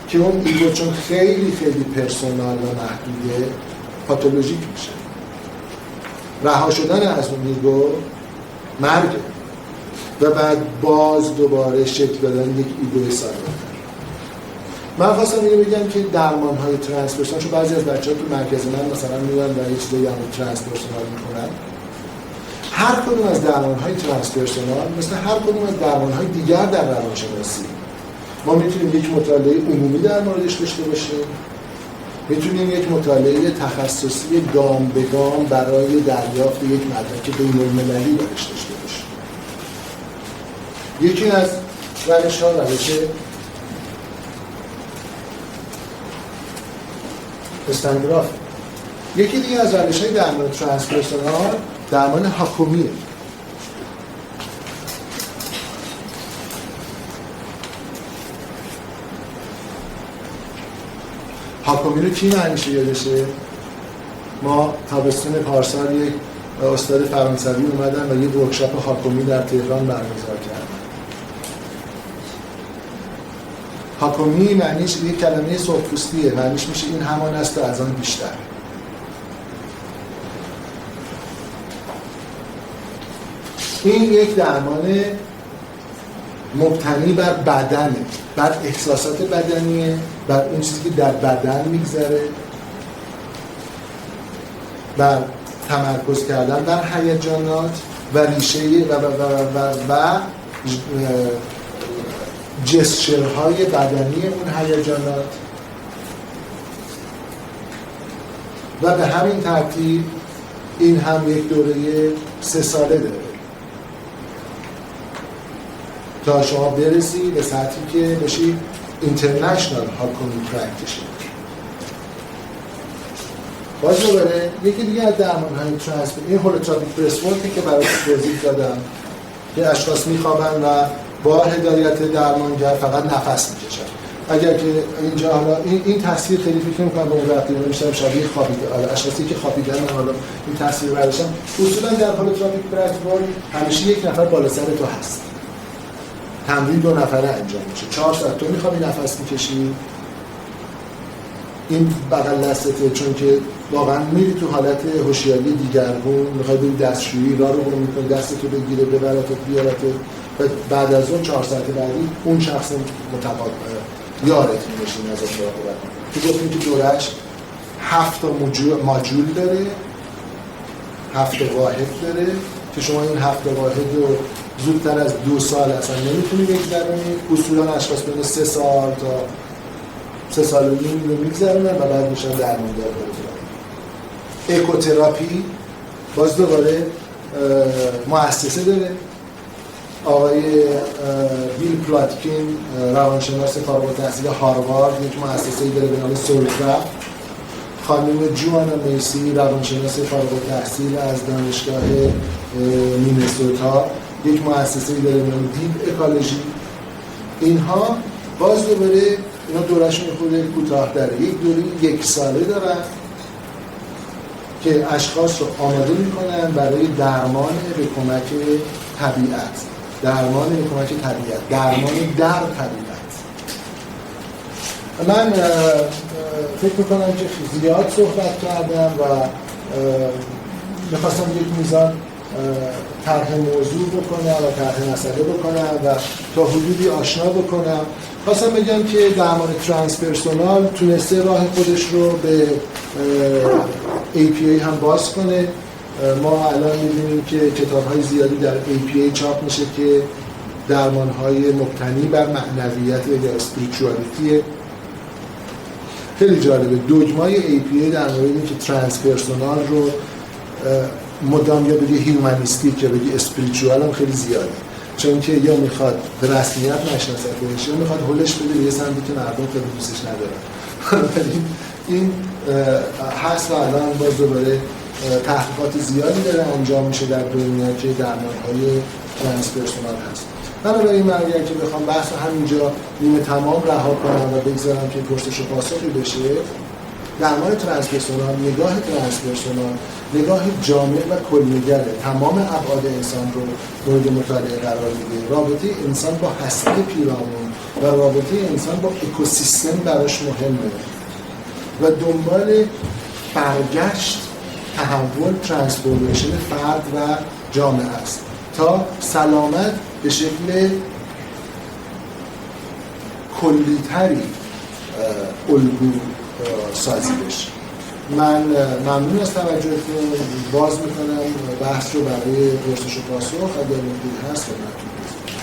[SPEAKER 2] که اون ایگو چون خیلی پرسونال و محدوده پاتولوژیک میشه. رها شدن از اون ایگو مرگه و بعد باز دوباره شکل دادن یک ایگوی سالم‌تر. من خواستم اینو بگم که درمان‌های ترانسپرسونال، چون بعضی از بچه‌ها تو مرکز من مثلا میان و یه چیزایی هم ترانسپرسونال میکنن، هر کدوم از درمان‌های ترانسپرسونال مثل هر کدوم از درمان‌های دیگر در روانشناسی ما میتونیم یک مطالعه عمومی در موردش داشته باشیم، میتونیم یک مطالعه تخصصی گام به گام برای دریافت یک مدرک بین‌المللی درش داشته باشیم. یکی از روش‌ها روش استنگراف. یکی دیگه از روش‌های درمان ترانسپرسونال درمان هاکومیه. هاکومی رو کی معنیشه یادشه؟ ما تابستون پارسال یک استاد فرانسوی اومدن و یک ورکشاپ هاکومی در تهران برگزار کردن. هاکومی معنیش یک کلمه سرخپوستیه، معنیش میشه این همان است و از آن بیشتر. این یک درمان مبتنی بر بدنه، بر احساسات بدنیه، بر اون چیزی که در بدن میگذره، بر تمرکز کردن بر هیجانات و ریشه و جسچرهای بدنی اون هیجانات و به همین ترتیب این هم یک دوره 3 ساله داره تا شما برسی به سطحی که بشی اینترنشنال هاکومی پرکتیشنر. باز دوباره یکی دیگه از درمان‌های ترانسپرسونال این هولوتراپیک برست ورکی که برای توضیح دادم که اشخاص میخوابن و با هدایت درمانگر فقط نفس میکشن. اگر که اینجا حالا این تصویر خیلی فکر می‌کنم به اون وقتی میشم شبیه خوابیده، حالا اشخاصی که خوابیدن حالا این تصویر برداشتن. اصولا در هولوتراپیک برست ورک همیشه یک نفر بالا سر تو هست. تمرین 2 نفره انجام میشه. 4 ساعت تو میخوابی نفس میکشی، این بغل دستته، چون که واقعا میری تو حالت هوشیاری دیگرگون، میخوای بری دستشویی، راه رو برو میکنی دستتو بگیره ببرتت بیارتت و بعد از اون 4 ساعت بعدی اون شخص یارت میشین ازش مراقبت کنی. که گفتیم که دورش 7 ماجول داره، 7 واحد داره که شما این 7 واحد رو زودتر از 2 سال اصلا نمیتونی بگذرونید. اصولا اشخاص بین 3 سال تا 3 سال و نیم رو میگذرونن و بعد میشن درماندار داره. اکوتراپی باز دوباره مؤسسه داره. آقای بیل پلاتکین روانشناس فارغ التحصیل هاروارد یک مؤسسه‌ای داره به نام سولکرافت. خانم جوانا میسی روانشناس فارغ التحصیل از دانشگاه مینسوتا یک مؤسسه‌ای داره به نام دیپ اکولوژی. اینها باز دوباره اینا دورشون خود کوتاه داره، یک دوره 1 ساله دارن که اشخاص رو آماده میکنن برای درمان به کمک طبیعت، درمان به کمک طبیعت، درمان در طبیعت. من فکر میکنم که زیاد صحبت کردم و میخواستم یک میزان طرح موضوع بکنم و طرح مسئله بکنم و تا حدودی آشنا بکنم. خواستم بگم که درمان ترانسپرسونال تونسته راه خودش رو به APA هم باز کنه. ما الان می‌بینیم که کتاب‌های زیادی در APA چاپ میشه که درمان‌های مبتنی بر معنویت یا اسپریچوالیتی خیلی جالبه دوگمای APA در مورد اینکه ترانس پرسونال رو مدام یا بگی هیومانیستیک یا بگی اسپریچوال هم خیلی زیاده، چون که یا میخواد به رسمیت نشناستش یا میخواد هولش بده به یه سمتی که مردم خیلی دوستش ندارن. این هست و الان باز دوباره تحقیقات زیادی داره انجام میشه در دنیا که درمان‌های ترانس پرسونال هست. بنابراین من اگر که بخوام بحث همینجا نیمه تمام رها کنم و بگذارم که پرسش و پاسخی بشه، درمان ترانس پرسونال، نگاه ترانس پرسونال نگاه جامع و کلی‌گره، تمام ابعاد انسان رو مورد مطالعه قرار میده. رابطه انسان با هسته پیرامون و رابطه انسان با اکوسیستم براش مهمه و دنبال برگشت، تحول، ترانسفورمیشن فرد و جامعه است تا سلامت به شکل کلی‌تری الگو سازی بشه. من ممنون از توجهتون، باز میکنم بحث رو برای پرسش و پاسخ اگر موجود هست خدمتتون.